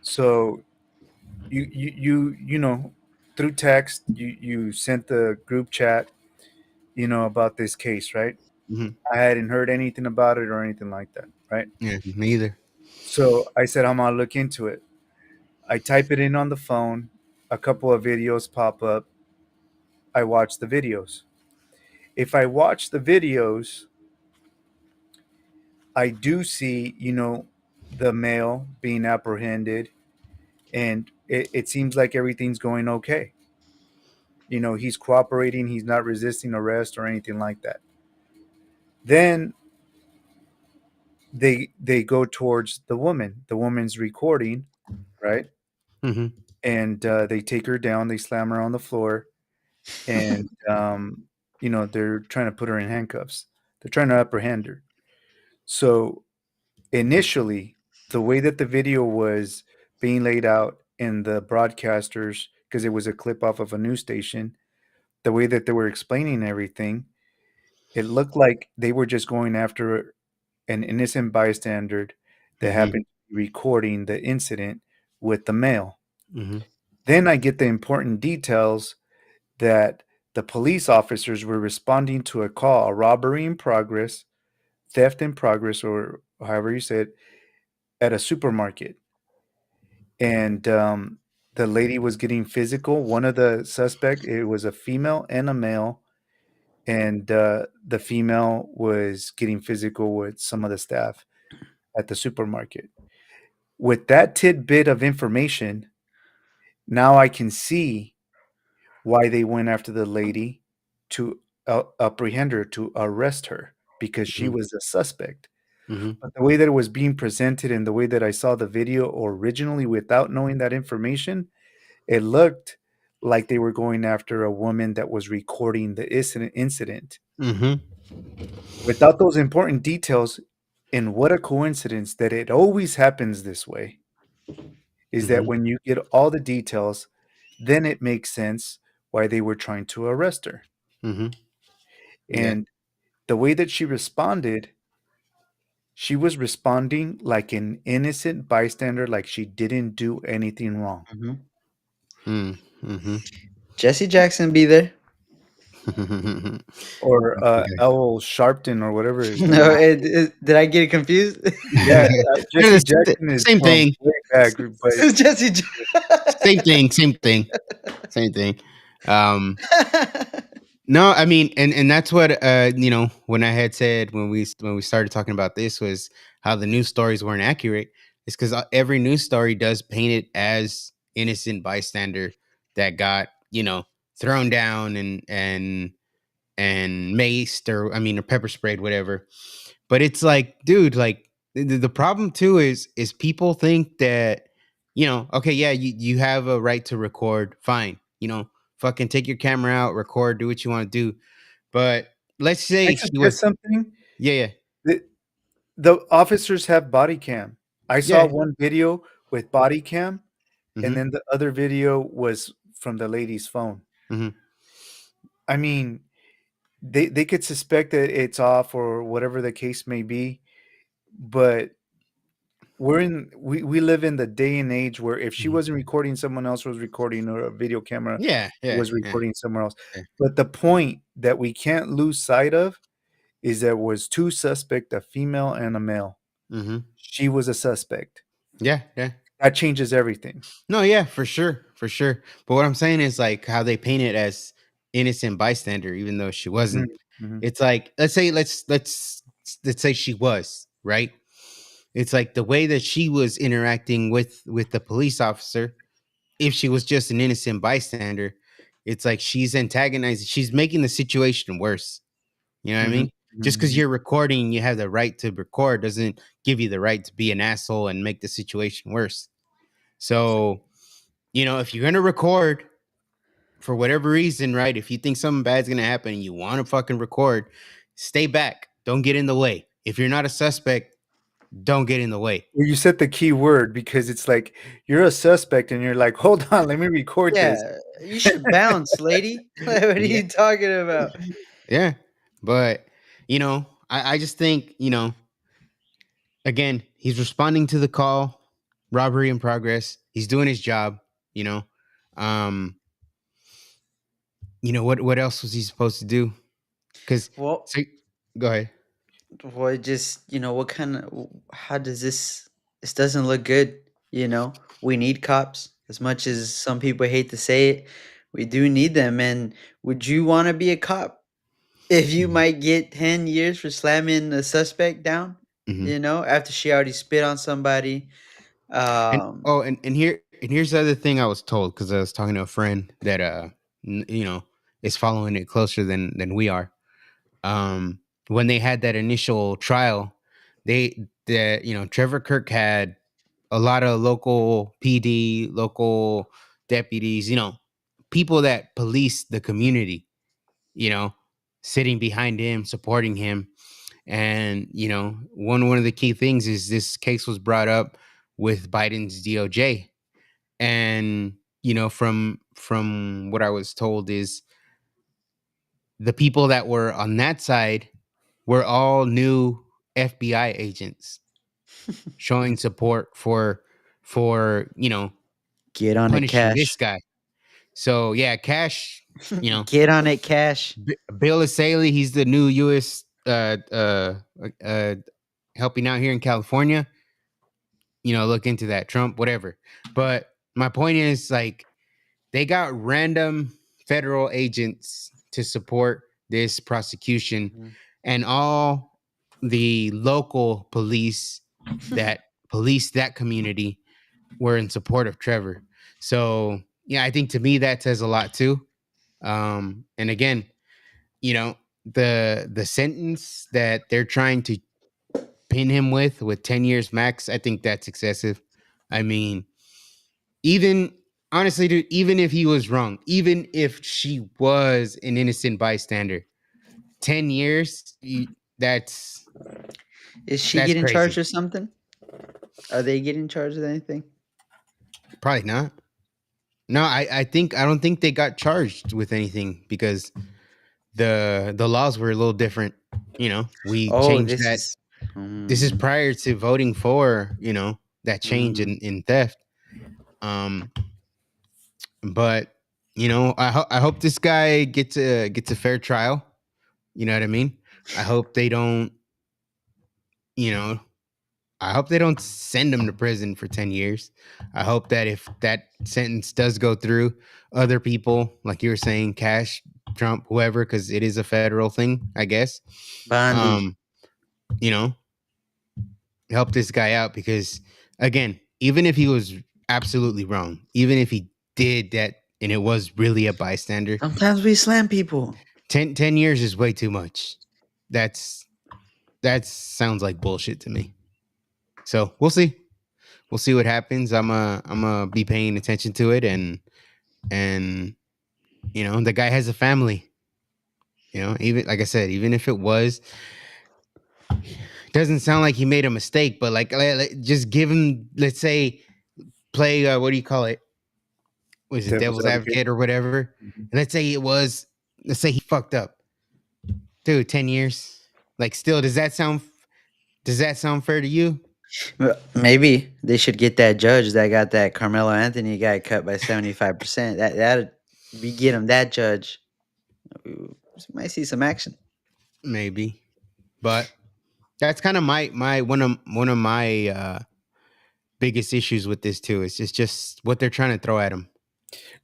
So you through text you sent the group chat about this case, right? Hmm. I hadn't heard anything about it or anything like that, right? Yeah, me either. So I said I'm gonna look into it. I type it in on the phone, a couple of videos pop up. I watch the videos. If I watch the videos, I do see, the male being apprehended, and it seems like everything's going okay. He's cooperating, he's not resisting arrest or anything like that. Then they go towards the woman. The woman's recording, right? Hmm. And they take her down, they slam her on the floor, and they're trying to put her in handcuffs. They're trying to apprehend her. So initially, the way that the video was being laid out in the broadcasters, because it was a clip off of a news station, the way that they were explaining everything, it looked like they were just going after an innocent bystander that Hmm. happened to be recording the incident with the male. Hmm. Then I get the important details that the police officers were responding to a call, a robbery in progress. theft in progress, or however you say it, at a supermarket. And the lady was getting physical. One of the suspect, it was a female and a male, and the female was getting physical with some of the staff at the supermarket. With that tidbit of information, now I can see why they went after the lady to apprehend her, to arrest her, because she Mhm. was a suspect. Mhm. But the way that it was being presented and the way that I saw the video originally without knowing that information, it looked like they were going after a woman that was recording the incident. Mhm. Without those important details, and what a coincidence that it always happens this way, is that Mhm. when you get all the details, then it makes sense why they were trying to arrest her. Mhm. Yeah. And the way that she was responding like an innocent bystander, like she didn't do anything wrong. Mhm. Mhm. Jesse Jackson be there. Or Okay. L. Sharpton or whatever his name No, is. did I get it confused? Yeah, They're Jesse the Jackson is same from thing. way back, but Jesse. Same thing. Same thing. Same thing. Um, no, I mean, and that's what when I had said when we started talking about this was how the news stories weren't accurate. It's because every news story does paint it as innocent bystander that got thrown down and maced or pepper sprayed, whatever. But it's like, dude, like the problem too is people think that, okay, yeah, you have a right to record, fine, fucking take your camera out, record, do what you want to do. But let's I say she suggest was, something. yeah, yeah, The officers have body cam. I saw yeah, one video with body cam, and mm-hmm, then the other video was from the lady's phone. mm-hmm, I mean, they could suspect that it's off or whatever the case may be, but we live in the day and age where if she hmm, wasn't recording, someone else was recording, or a video camera yeah, yeah, was yeah, recording somewhere else. yeah, But the point that we can't lose sight of is there was two suspect, a female and a male. mm-hmm, She was a suspect. yeah, yeah. That changes everything. No, yeah, for sure, for sure. But what I'm saying is like how they paint it as innocent bystander, even though she Mhm, wasn't. mhm, It's like let's say she was right. It's like the way that she was interacting with the police officer. If she was just an innocent bystander, it's like she's antagonizing. She's making the situation worse. You know what I mhm, mean? Just because mhm, you're recording, you have the right to record, doesn't give you the right to be an asshole and make the situation worse. So if you're gonna record for whatever reason, right? If you think something bad's gonna happen and you want to fucking record, stay back. Don't get in the way. If you're not a suspect, don't get in the way. Well, you said the key word because it's like you're a suspect and you're like, "Hold on, let me record this." Yeah, you should bounce, lady. What are Yeah, you talking about? yeah. But I just think again, he's responding to the call, robbery in progress. He's doing his job. You know, um, what else was he supposed to do? Because Well, so, go ahead. well, just what kind of how does this doesn't look good? We need cops as much as some people hate to say it. We do need them, and would you want to be a cop if you Mhm. might get 10 years for slamming a suspect down? Mhm. After she already spit on somebody. And Um, oh, and here's the other thing I was told because I was talking to a friend that is following it closer than we are. Um, when they had that initial trial, Trevor Kirk had a lot of local PD, local deputies, people that police the community, you know, sitting behind him, supporting him. And one of the key things is this case was brought up with Biden's DOJ, and from what I was told is the people that were on that side were all new FBI agents showing support for get on it, punishing this Cash. guy. So yeah, Cash, Get on it, Cash. Bill Asaley, he's the new U.S. uh, helping out here in California, look into that. Trump, whatever. But my point is, like, they got random federal agents to support this prosecution, Mhm. and all the local police that police that community were in support of Trevor. So yeah, I think to me that says a lot too. And again, the sentence that they're trying to pin him with 10 years max, I think that's excessive. I mean, even honestly, dude, even if he was wrong, even if she was an innocent bystander, 10 years, that's Is she that's getting charged crazy. or something? Are they getting charged with anything? Probably not. No, I don't think they got charged with anything because the laws were a little different. We Oh, changed this that. is. This is Mm. prior to voting for, that change Mhm. in theft. Um, but I hope this guy gets a fair trial. You know what I mean? I hope they don't, you know, I hope they don't send him to prison for 10 years. I hope that if that sentence does go through, other people, like you were saying, Cash, Trump, whoever, because it is a federal thing, I guess, Bandy. um, you know, help this guy out because, again, even if he was absolutely wrong, even if he did that and it was really a bystander, Sometimes we slam people. 10 years is way too much. That's that sounds like bullshit to me. So we'll see. We'll see what happens. I'm be paying attention to it, and the guy has a family. Even like I said, even if it was, doesn't sound like he made a mistake. But like, just give him, let's say, play what do you call it? Was it Devil's devil's advocate. advocate or whatever? Mhm. And let's say it was. Let's say he fucked up, dude. 10 years. Like, still, does that sound fair to you? Well, maybe they should get that judge that got that Carmelo Anthony guy cut by 75%. That we get him that judge. We might see some action. Maybe, but that's kind of my one of my biggest issues with this too. It's just what they're trying to throw at him.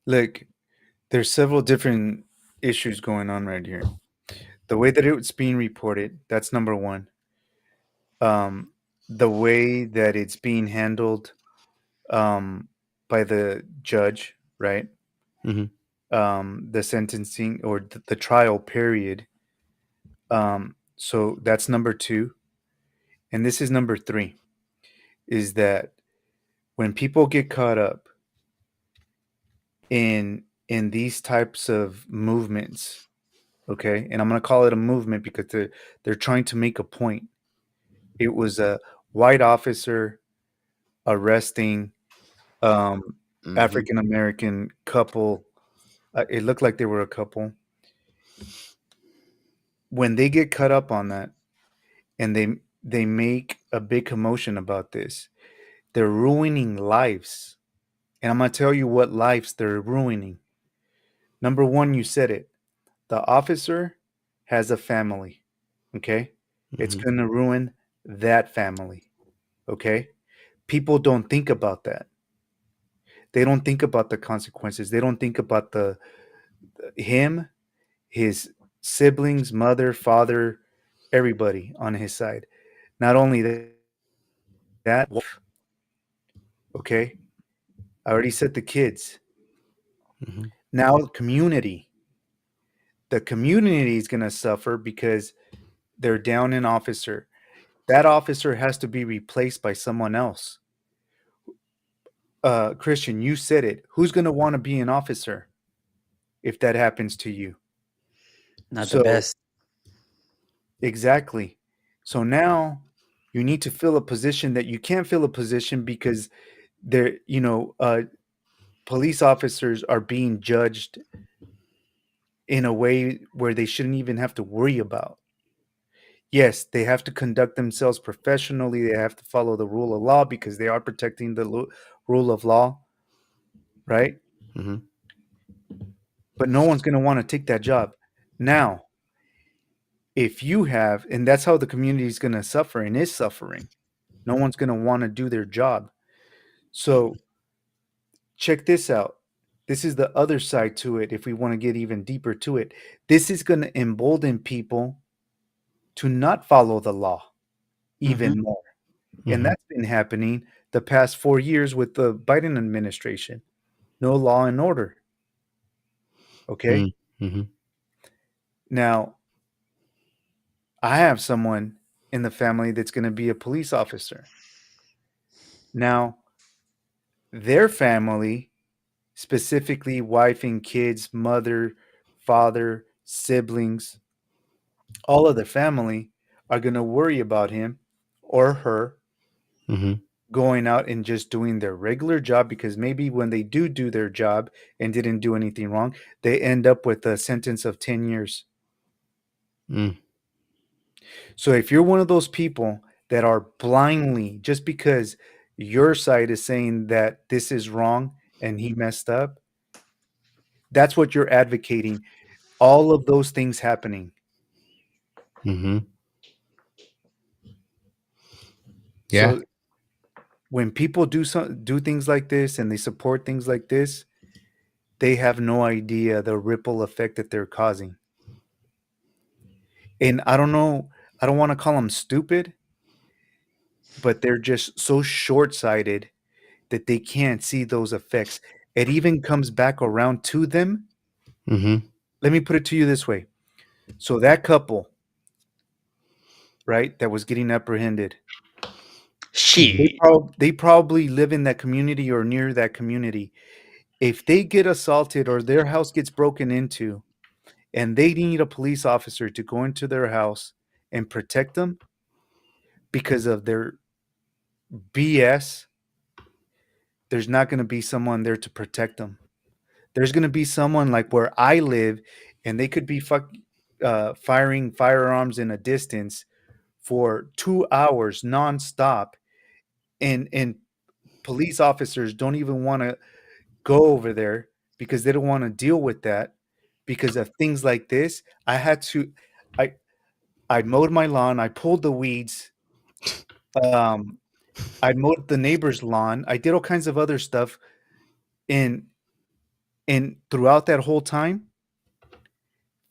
Look, there's several different issues going on right here. The way that it's being reported, that's number one. Um, the way that it's being handled um, by the judge, right? Mhm. The sentencing or the trial period. So that's number two. And this is number three, is that when people get caught up in these types of movements, okay, and I'm gonna call it a movement because they're trying to make a point. It was a white officer arresting um, Mhm. African American couple. It looked like they were a couple. When they get caught up on that, and they make a big commotion about this, they're ruining lives. And I'm gonna tell you what lives they're ruining. Number one, you said it. The officer has a family. Okay, it's Mhm. gonna ruin that family. Okay, people don't think about that. They don't think about the consequences. They don't think about the him, his siblings, mother, father, everybody on his side. Not only that, okay, I already said the kids. Mhm. Now community. The community is going to suffer because they're down an officer. That officer has to be replaced by someone else. Christian, you said it. Who's going to want to be an officer if that happens to you? Not the So best. exactly. So now you need to fill a position that you can't fill a position because there, police officers are being judged in a way where they shouldn't even have to worry about. Yes, they have to conduct themselves professionally. They have to follow the rule of law because they are protecting the rule of law, right? Mhm. But no one's going to want to take that job. Now, if you have, and that's how the community is going to suffer and is suffering. No one's going to want to do their job. So check this out. This is the other side to it. If we want to get even deeper to it, this is going to embolden people to not follow the law even more. And Mhm. that's been happening the past 4 years with the Biden administration. No law and order. Okay. Mm-hmm. Now, I have someone in the family that's going to be a police officer. Now, their family, specifically wife and kids, mother, father, siblings, all of the family are going to worry about him or her Mm-hmm. going out and just doing their regular job, because maybe when they do their job and didn't do anything wrong, they end up with a sentence of 10 years. Mm. So if you're one of those people that are blindly, just because your side is saying that this is wrong and he messed up, that's what you're advocating. All of those things happening. Mm-hmm. Yeah. So when people do things like this and they support things like this, they have no idea the ripple effect that they're causing. And I don't know, I don't want to call them stupid, but they're just so short-sighted that they can't see those effects. It even comes back around to them. Mm-hmm. Let me put it to you this way. So that couple, right, that was getting apprehended, Shit. they probably live in that community or near that community. If they get assaulted or their house gets broken into and they need a police officer to go into their house and protect them because of their BS, there's not going to be someone there to protect them. There's going to be someone like where I live, and they could be firing firearms in a distance for 2 hours nonstop, and police officers don't even want to go over there because they don't want to deal with that because of things like this. I I mowed my lawn, I pulled the weeds, um, I mowed the neighbor's lawn, I did all kinds of other stuff, and throughout that whole time,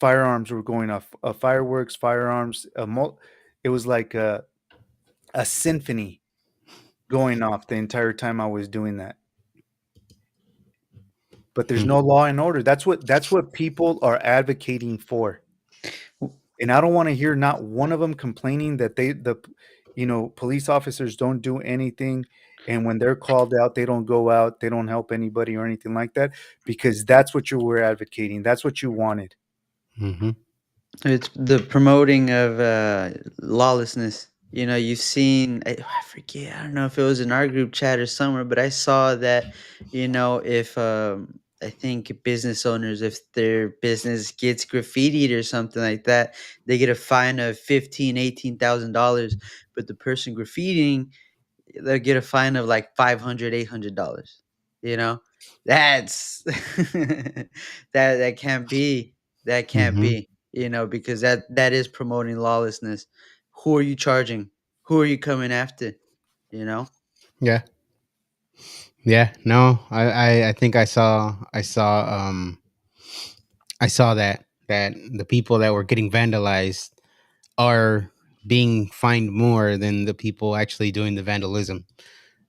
firearms were going off, fireworks, firearms, it was like a symphony going off the entire time I was doing that. But there's no law and order. That's what people are advocating for. And I don't want to hear not one of them complaining that police officers don't do anything, and when they're called out, they don't go out, they don't help anybody or anything like that, because that's what you were advocating. That's what you wanted. Mm-hmm. It's the promoting of lawlessness. You know, you've seen, I forget, I don't know if it was in our group chat or somewhere, but I saw that, you know, if I think business owners, if their business gets graffitied or something like that, they get a fine of $18,000. But the person graffitiing, they'll get a fine of like $500, $800. You know, that's that can't be. That can't Mm-hmm. be. You know, because that is promoting lawlessness. Who are you charging? Who are you coming after? You know. Yeah. Yeah. No, I think I saw that the people that were getting vandalized are being fined more than the people actually doing the vandalism.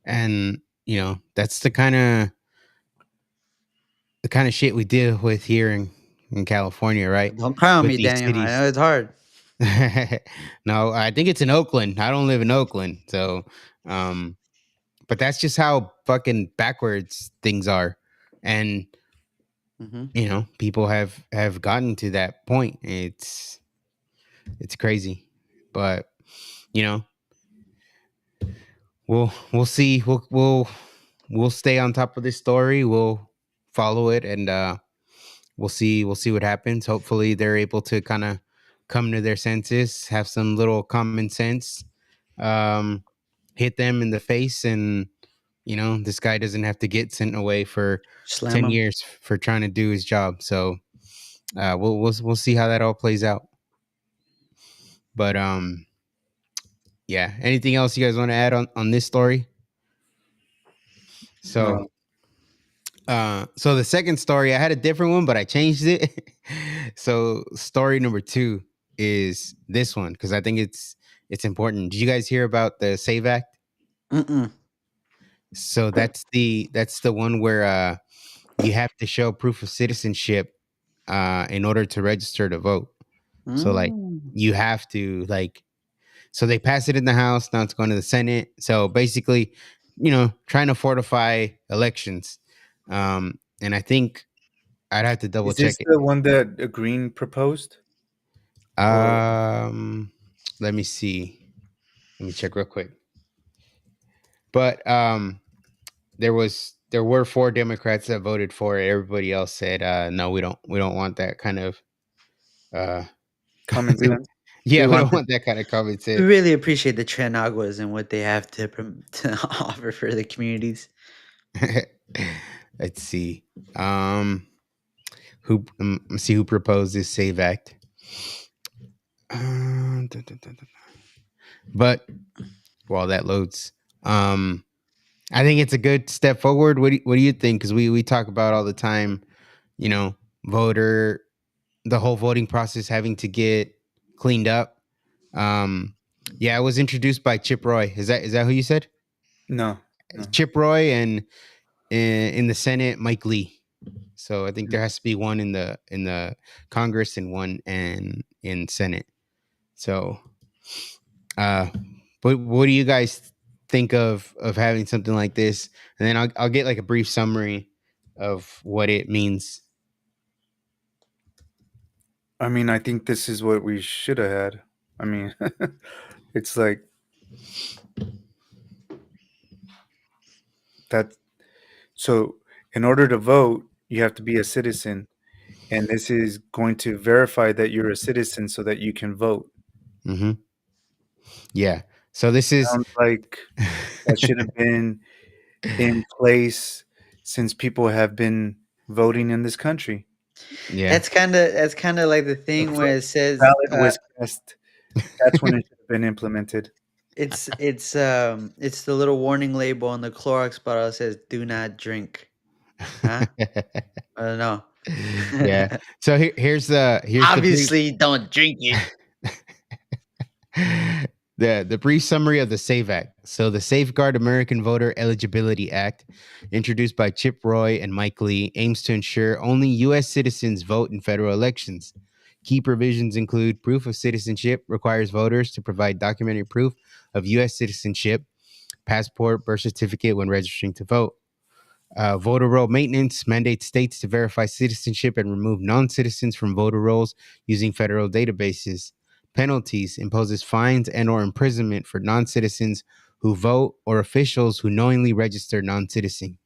And that's the kind of shit we deal with here in California, right? Don't cry on With me, these Daniel. I cities. know it's hard. No, I think it's in Oakland. I don't live in Oakland. So um but that's just how fucking backwards things are. And Hmm. people have gotten to that point. It's crazy. But you know we'll see. We'll stay on top of this story. We'll follow it, and we'll see what happens. Hopefully they're able to kind of come to their senses, have some little common sense, um hit them in the face, and this guy doesn't have to get sent away for Slam 10 them. years for trying to do his job. So we'll see how that all plays out. But yeah. Anything else you guys want to add on this story? So No. so the second story, I had a different one, but I changed it. So story number 2 is this one because I think it's important. Did you guys hear about the Save Act? Mm-mm. So that's the one where you have to show proof of citizenship in order to register to vote. So like Mm. you have to like so they passed it in the House, now it's going to the Senate. So basically, trying to fortify elections. And I think I'd have to double Is check this it. the one that Green proposed? Or Let me see. Let me check real quick. But there were 4 Democrats that voted for it. Everybody else said no, we don't want that kind of uh common we don't, sense? yeah, We we want don't want that kind of common we sense. really appreciate the Tranaguas and what they have to offer for the communities. Let's see. Let's see who proposed this Save Act. Dun, dun, dun, dun. But while that loads, I think it's a good step forward. What do you think? Because we talk about all the time, you know, voter, the whole voting process having to get cleaned up. Yeah, it was introduced by Chip Roy. Is that who you said? No. No. Chip Roy and in the Senate, Mike Lee. So I think there has to be one in the Congress and one in Senate. So, but what do you guys think of having something like this? And then I'll get like a brief summary of what it means. I mean, I think this is what we should have had. I mean, it's like that. So, in order to vote, you have to be a citizen, and this is going to verify that you're a citizen so that you can vote. Mm-hmm. Yeah. So this is Sounds like that should have been in place since people have been voting in this country. yeah. That's kind of like the The thing where it first says ballot was cast. That's when it should have been implemented. it's the little warning label on the Clorox bottle that says "Do not drink." Huh? I don't know. Yeah. So here's Obviously, don't drink it. the brief summary of the Save Act. So the Safeguard American Voter Eligibility Act, introduced by Chip Roy and Mike Lee, aims to ensure only U.S. citizens vote in federal elections. Key provisions include proof of citizenship requires voters to provide documentary proof of U.S. citizenship, passport, birth certificate when registering to vote. Voter roll maintenance mandates states to verify citizenship and remove non-citizens from voter rolls using federal databases. Penalties imposes fines and/or imprisonment for non-citizens who vote or officials who knowingly register non-citizens.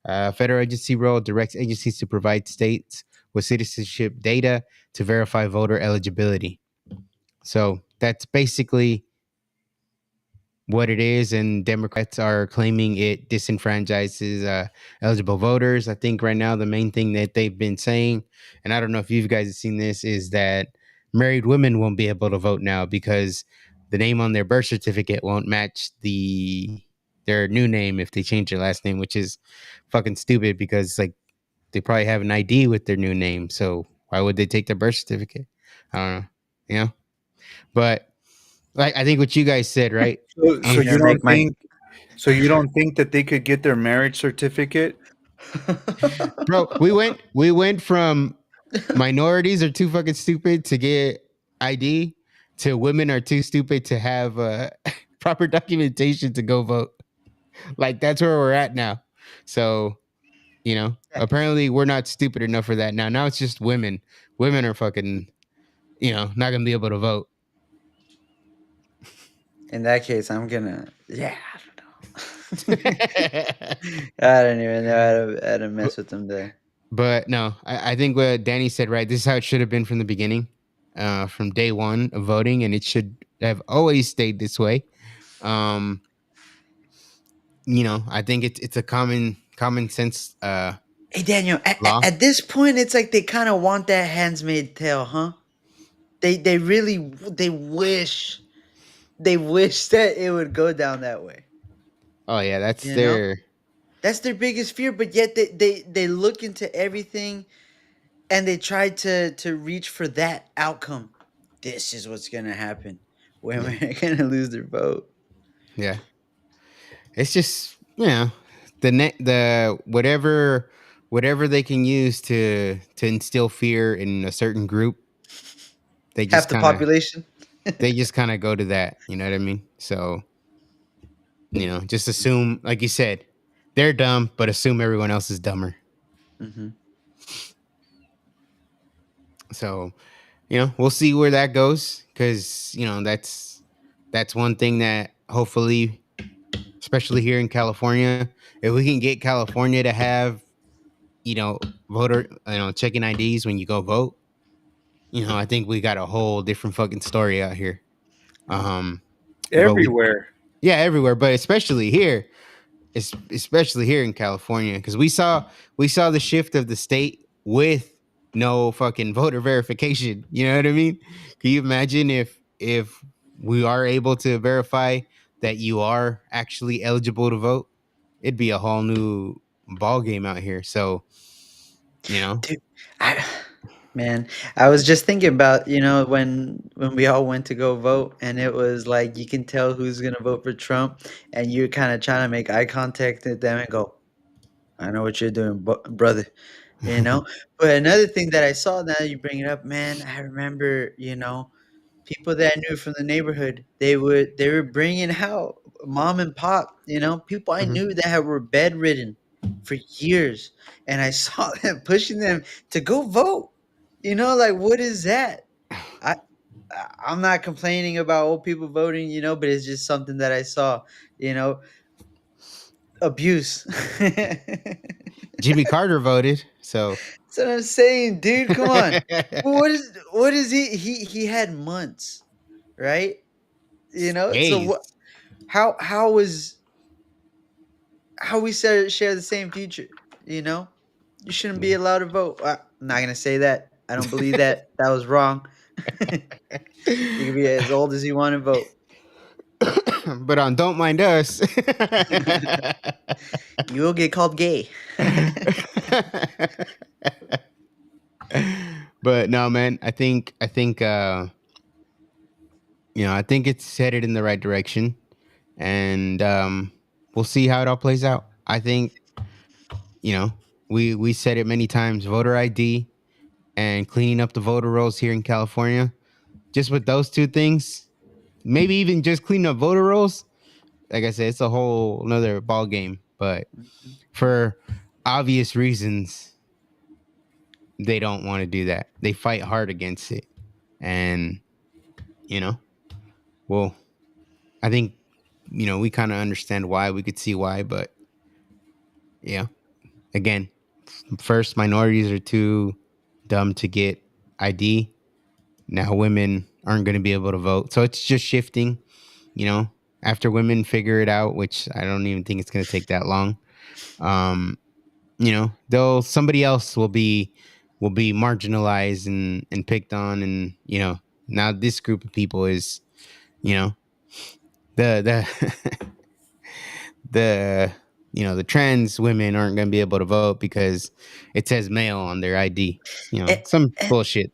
Federal agency role directs agencies to provide states with citizenship data to verify voter eligibility. So that's basically what it is, and Democrats are claiming it disenfranchises eligible voters. I think right now the main thing that they've been saying, and I don't know if you guys have seen this, is that married women won't be able to vote now because the name on their birth certificate won't match their new name if they change their last name, which is fucking stupid because like they probably have an ID with their new name, so why would they take their birth certificate? I don't know, but like I think what you guys said, right? So, I'm so you gonna don't make my think? So you don't think that they could get their marriage certificate? Bro, we went from minorities are too fucking stupid to get ID to women are too stupid to have proper documentation to go vote. Like that's where we're at now. So, apparently we're not stupid enough for that now. Now it's just women. Women are fucking, not gonna be able to vote. In that case, I'm gonna. Yeah, I don't know. I don't even know how to mess with them there. But no, I think what Danny said, right? This is how it should have been from the beginning, from day one of voting, and it should have always stayed this way. I think it's a common sense. Hey Daniel, Law? at this point, it's like they kind of want that handmaid's tale, huh? They really they wish that it would go down that way. Oh yeah, that's You know, their that's their biggest fear. But yet they look into everything and they try to reach for that outcome. This is what's gonna happen. Women are gonna lose their vote. yeah. It's just the whatever they can use to instill fear in a certain group. They Half just the kind of population. go to that. You know what I mean? So just assume, like you said, they're dumb, but assume everyone else is dumber. Hmm. So we'll see where that goes, because that's one thing that hopefully, especially here in California, if we can get California to have you know voter checking IDs when you go vote, I think we got a whole different fucking story out here. Um, but Everywhere. yeah, everywhere, but especially here, especially here in California, because we saw the shift of the state with no fucking voter verification. You know what I mean? Can you imagine if we are able to verify that you are actually eligible to vote? It'd be a whole new ball game out here. So, Dude, I man, I was just thinking about, when we all went to go vote and it was like you can tell who's gonna vote for Trump and you're kind of trying to make eye contact with them and go, I know what you're doing, brother, you know? But another thing that I saw now that you bring it up, man, I remember, people that I knew from the neighborhood, they were bringing out mom and pop, people I Mhm. knew that were bedridden for years, and I saw them pushing them to go vote. Like what is that? I I'm not complaining about old people voting, but it's just something that I saw, you know, abuse. Jimmy Carter voted, so That's what I'm saying, dude. Come on. What is he had months, right? So what days. how we share the same future, you know? You shouldn't be Yeah. allowed to vote. I'm not gonna say that. I don't believe that. That was wrong. You can be as old as you want to vote. But on Don't Mind Us. You will get called gay. But no, man, I think it's headed in the right direction, and we'll see how it all plays out. I think you know we said it many times: voter ID and cleaning up the voter rolls here in California. Just with those two things, maybe even just cleaning up voter rolls. Like I said, it's a whole another ball game. But for obvious reasons, they don't want to do that. They fight hard against it, and you know, well, I think we kind of understand why. We could see why, but yeah, again, first minorities are too dumb to get ID. Now women aren't going to be able to vote, so it's just shifting. You know, after women figure it out, which I don't even think it's going to take that long. Um, they'll somebody else will be marginalized and picked on, and now this group of people is you know the the the trans women aren't going to be able to vote because it says male on their ID. And, Some and bullshit.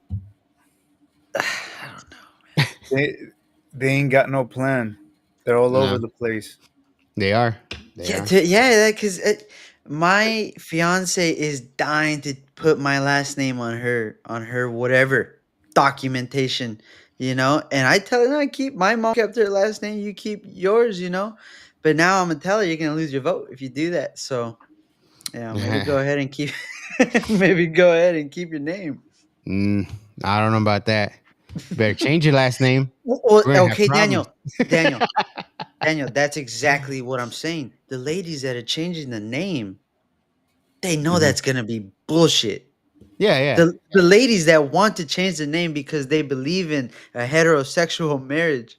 I don't know. They they ain't got no plan. They're all over No, the place. they are. They Yeah, are. yeah, because my fiance is dying to put my last name on her whatever documentation, And I tell her, no, keep my mom kept her last name, you keep yours. But now I'm gonna tell her you're gonna lose your vote if you do that. So yeah, maybe go ahead and keep, maybe go ahead and keep your name. Mm, I don't know about that. Better change your last name. Well, We're gonna have okay, problems. Daniel, that's exactly what I'm saying. The ladies that are changing the name, they know Mhm. that's gonna be bullshit. Yeah, yeah. The ladies that want to change the name because they believe in a heterosexual marriage,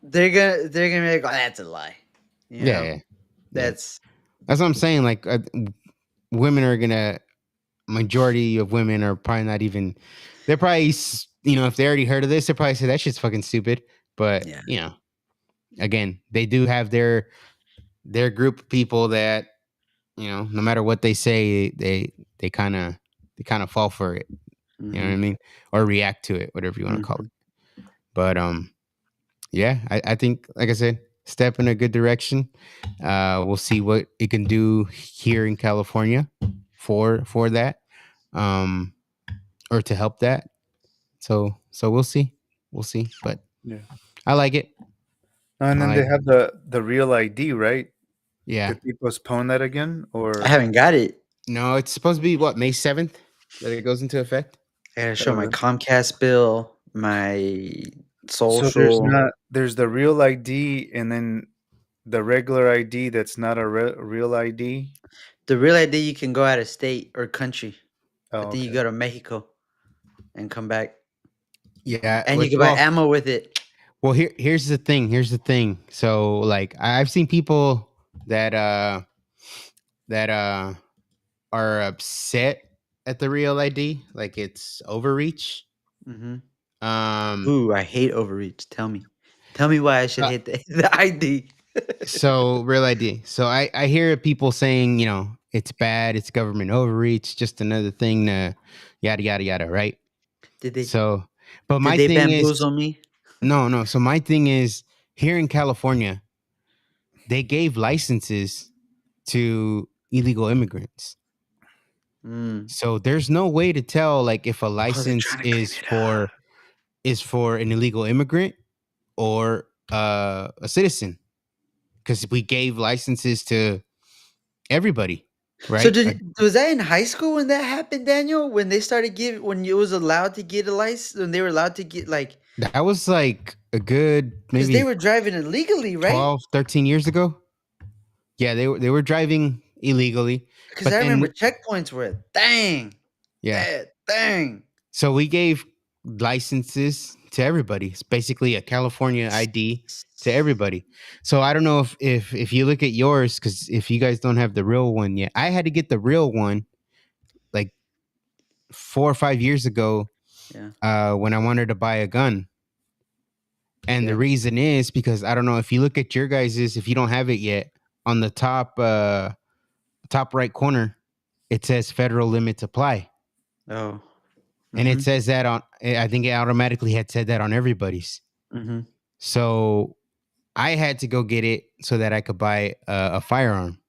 they're gonna be like, oh, that's a lie. You Yeah, know, yeah, yeah. that's That's what I'm saying. Like, women are gonna majority of women are probably not even. They're probably if they already heard of this, they probably say that shit's fucking stupid. But Yeah. again, they do have their group of people that no matter what they say, they kind of fall for it. You know what I Mhm. mean? Or react to it, whatever you want to call Mhm. it. But yeah, I think, like I said, step in a good direction. We'll see what it can do here in California for that, um, or to help that. So we'll see, But Yeah. I like it. And I then they like, have the real ID, right? yeah. Did they postpone that again, I or? haven't got it. No, it's supposed to be what, May 7th that it goes into effect. I gotta show Oh, my really? Comcast bill, my So social. there's the real ID, and then the regular ID that's not a real ID. The real ID, you can go out of state or country. I Oh, think you okay. go to Mexico and come back, Yeah. and you can buy ammo with it. Well, here's the thing. So, like, I've seen people that that are upset at the real ID, like it's overreach. Hmm. Um, Ooh, I hate overreach. Tell me why I should uh, hate the ID. so real ID. So I hear people saying, it's bad, it's government overreach, just another thing to yada yada yada, right? Did they So, but did my they thing is, bamboozle me? no. So my thing is, here in California, they gave licenses to illegal immigrants. Mm. So there's no way to tell, like, if a Oh, they're license trying to clean it up. is for an illegal immigrant or a citizen, because we gave licenses to everybody, So right? was that in high school when that happened, Daniel? When they started when you was allowed to get a license, when they were allowed to get like, That was like a good because they maybe were driving illegally, right? 12, 13 years ago. Yeah, they were driving illegally, Because but I then remember checkpoints were dang, yeah. dang. So we gave licenses to everybody. It's basically a California ID to everybody. So I don't know if you look at yours, because if you guys don't have the real one yet, I had to get the real one like 4 or 5 years ago, Yeah, when I wanted to buy a gun. And the yeah. reason is because I don't know if you look at your guys's, if you don't have it yet, on the top right corner, it says federal limits apply. Oh. And it Mm-hmm. says that I think it automatically had said that on everybody's. Mm-hmm. So I had to go get it so that I could buy a firearm.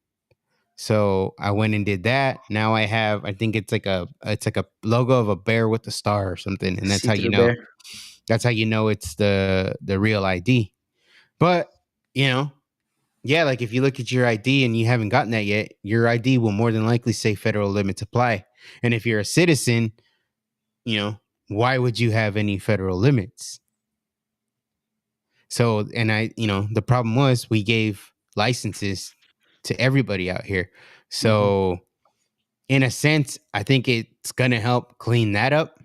So I went and did that. Now I think it's like a logo of a bear with a star or something, and that's See how you through know. bear. That's how you know it's the real ID. But you know, yeah, like if you look at your ID and you haven't gotten that yet, your ID will more than likely say federal limits apply. And if you're a citizen, why would you have any federal limits? So, and the problem was we gave licenses to everybody out here. Mm-hmm. So, in a sense, I think it's gonna help clean that up.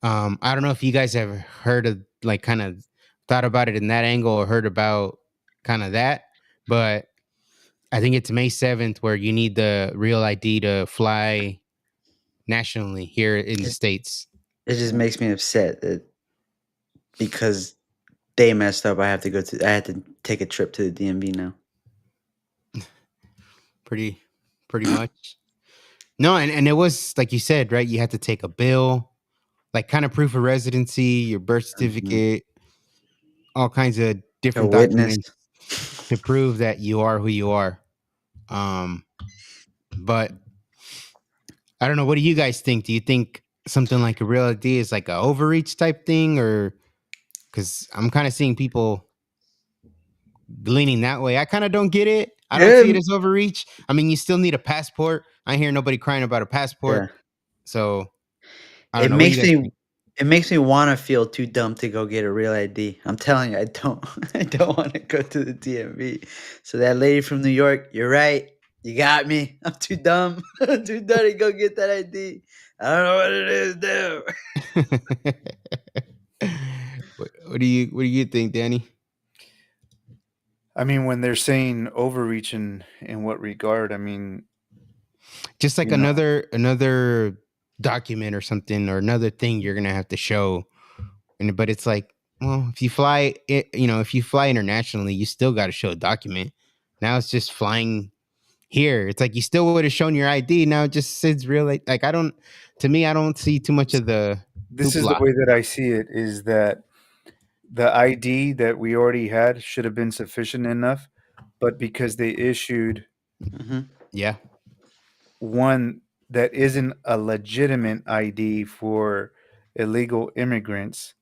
I don't know if you guys have heard of, like, kind of thought about it in that angle or heard about kind of that, but I think it's May 7th where you need the real ID to fly nationally here in the It, States. it just makes me upset that because they messed up, I had to take a trip to the DMV now. Pretty much. No, and it was like you said, right? You had to take a bill, like kind of proof of residency, your birth Mhm. certificate, all kinds of A different witness. documents to prove that you are who you are. Um, but I don't know. What do you guys think? Do you think something like a real ID is like a overreach type thing, or because I'm kind of seeing people leaning that way? I kind of don't get it. I don't Yeah, see it as overreach. I mean, you still need a passport. I hear nobody crying about a yeah. passport. So I don't It know. What do you makes guys me think? it makes me wanna feel too dumb to go get a real ID. I'm telling you, I don't I don't wanna go to the DMV. So that lady from New York, you're right. You got me. I'm too dumb. I'm too dumb to go get that ID. I don't know what it is, dude. What do you think, Danny? I mean, when they're saying overreach in what regard? I mean, just like You know, another document or something or another thing you're gonna have to show. And but it's like, well, if you fly it, if you fly internationally, you still got to show a document. Now it's just flying here. It's like you still would have shown your ID. Now it just says real. Like I don't. To me, I don't see too much of the this is the hoopla. way that I see it: is that the ID that we already had should have been sufficient enough, but because they issued Hmm. Yeah. one that isn't a legitimate ID for illegal immigrants,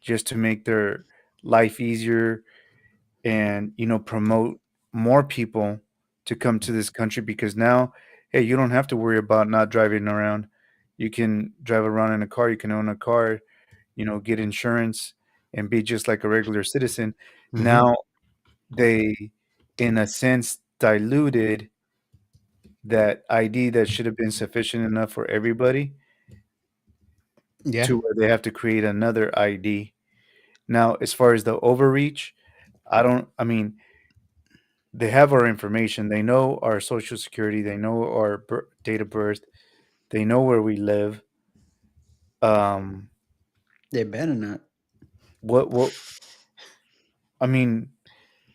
just to make their life easier and promote more people to come to this country, because now, hey, you don't have to worry about not driving around. You can drive around in a car, you can own a car, get insurance and be just like a regular citizen. Hmm. Now they, in a sense, diluted that ID that should have been sufficient enough for everybody Yeah. to where they have to create another ID. Now, as far as the overreach, I mean, they have our information. They know our social security. They know our date of birth. They know where we live. Um, They better not. what, I mean,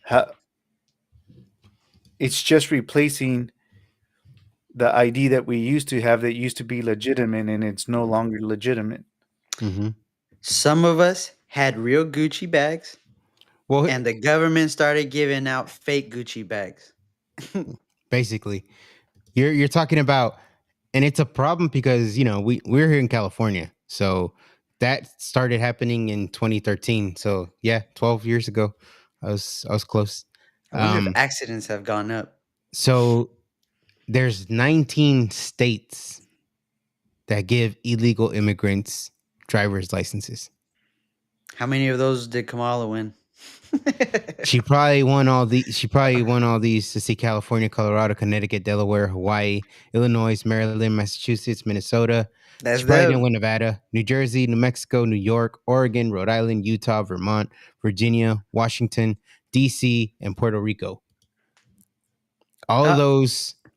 how, it's just replacing the ID that we used to have that used to be legitimate, and it's no longer legitimate. Hmm. Some of us had real Gucci bags, Well, and the government started giving out fake Gucci bags. basically, you're talking about, and it's a problem because we're here in California, so that started happening in 2013. So yeah, 12 years ago, I was close. I wonder if Um, accidents have gone up. so there's 19 states that give illegal immigrants driver's licenses. How many of those did Kamala win? She probably won all these. She probably won all these to see California, Colorado, Connecticut, Delaware, Hawaii, Illinois, Maryland, Massachusetts, Minnesota. That's She probably didn't them. win Nevada, New Jersey, New Mexico, New York, Oregon, Rhode Island, Utah, Vermont, Virginia, Washington, D.C., and Puerto Rico. All of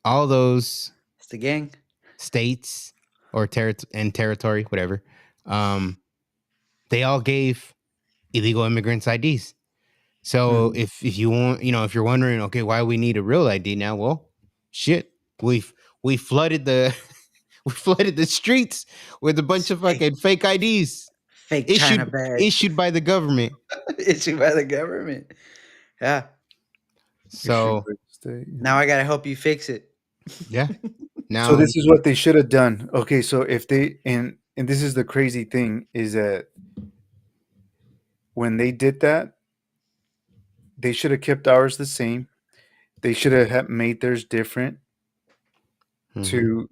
Oh, those it's the gang. states or territory, whatever, they all gave illegal immigrants IDs. So Mhm. if you want, if you're wondering, okay, why we need a real ID now? Well, shit, we flooded the we flooded the streets with a bunch of Fake, fucking fake IDs fake China issued bag issued by the government. issued by the government. Yeah. Issued So by the state. Now I gotta help you fix it. yeah, So now this is what they should have done. Okay, so if they, and this is the crazy thing, is that when they did that, they should have kept ours the same. They should have made theirs different Mhm.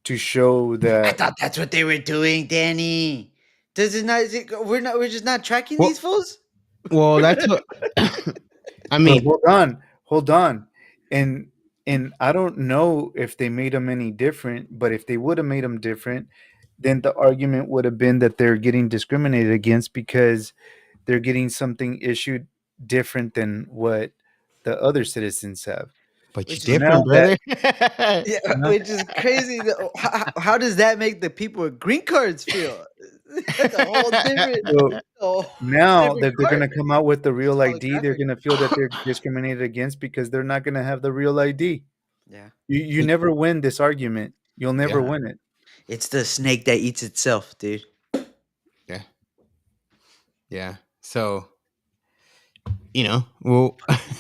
to show I that. thought that's what they were doing, Danny. Does it not? We're just not tracking Well, these fools. that's what I But mean. hold on, and I don't know if they made them any different. But if they would have made them different, then the argument would have been that they're getting discriminated against because they're getting something issued different than what the other citizens have. But you're Which So is different, now that brother. yeah, now, which is crazy. How does that make the people with green cards feel? That's a whole different, so a whole now different that they're card. gonna come out with the real Call it ID, they're graphic. gonna feel that they're discriminated against because they're not gonna have the real ID. Yeah, You never win this argument. You'll never Yeah, win it. it's the snake that eats itself, dude. yeah, yeah. So well,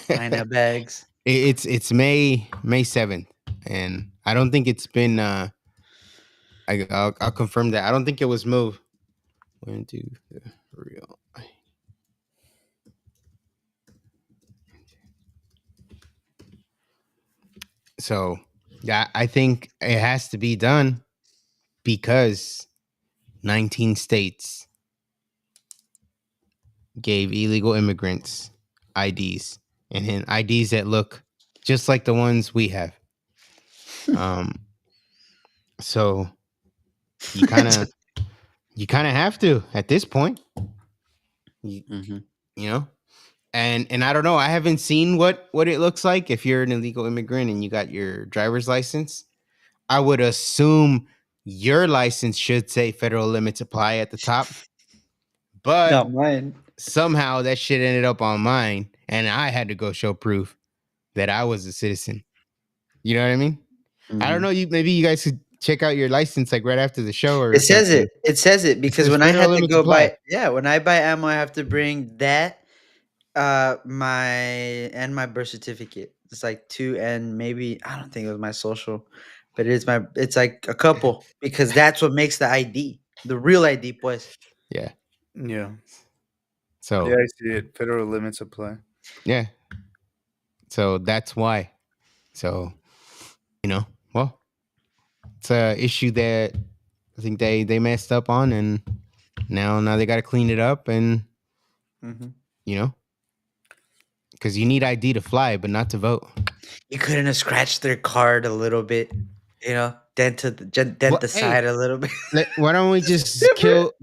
China bags. it's May 7th, and I don't think it's been. I'll confirm that. I don't think it was moved. When do the real? So yeah, I think it has to be done because 19 states gave illegal immigrants IDs and IDs that look just like the ones we have. Um, so you kind of have to at this point. You, Mhm. you know, and I don't know. I haven't seen what it looks like if you're an illegal immigrant and you got your driver's license. I would assume your license should say federal limits apply at the top, but No, mine. somehow that shit ended up on mine, and I had to go show proof that I was a citizen. You know what I mean? I don't Mhm. know. Maybe you guys could check out your license like right after the show or It says something. it. It says it because says when I federal had to limits go apply. when I buy ammo, I have to bring that, my birth certificate. It's like two, and maybe I don't think it was my social, but it's like a couple because that's what makes the ID, the real ID, pues. Yeah. Yeah. So Yeah, I see it. Federal limits apply. yeah. So that's why. So well, it's a issue that I think they messed up on, and now they got to clean it up, and Mm-hmm. because you need ID to fly, but not to vote. You couldn't have scratched their card a little bit, dent Well, the hey, side a little bit. why don't we just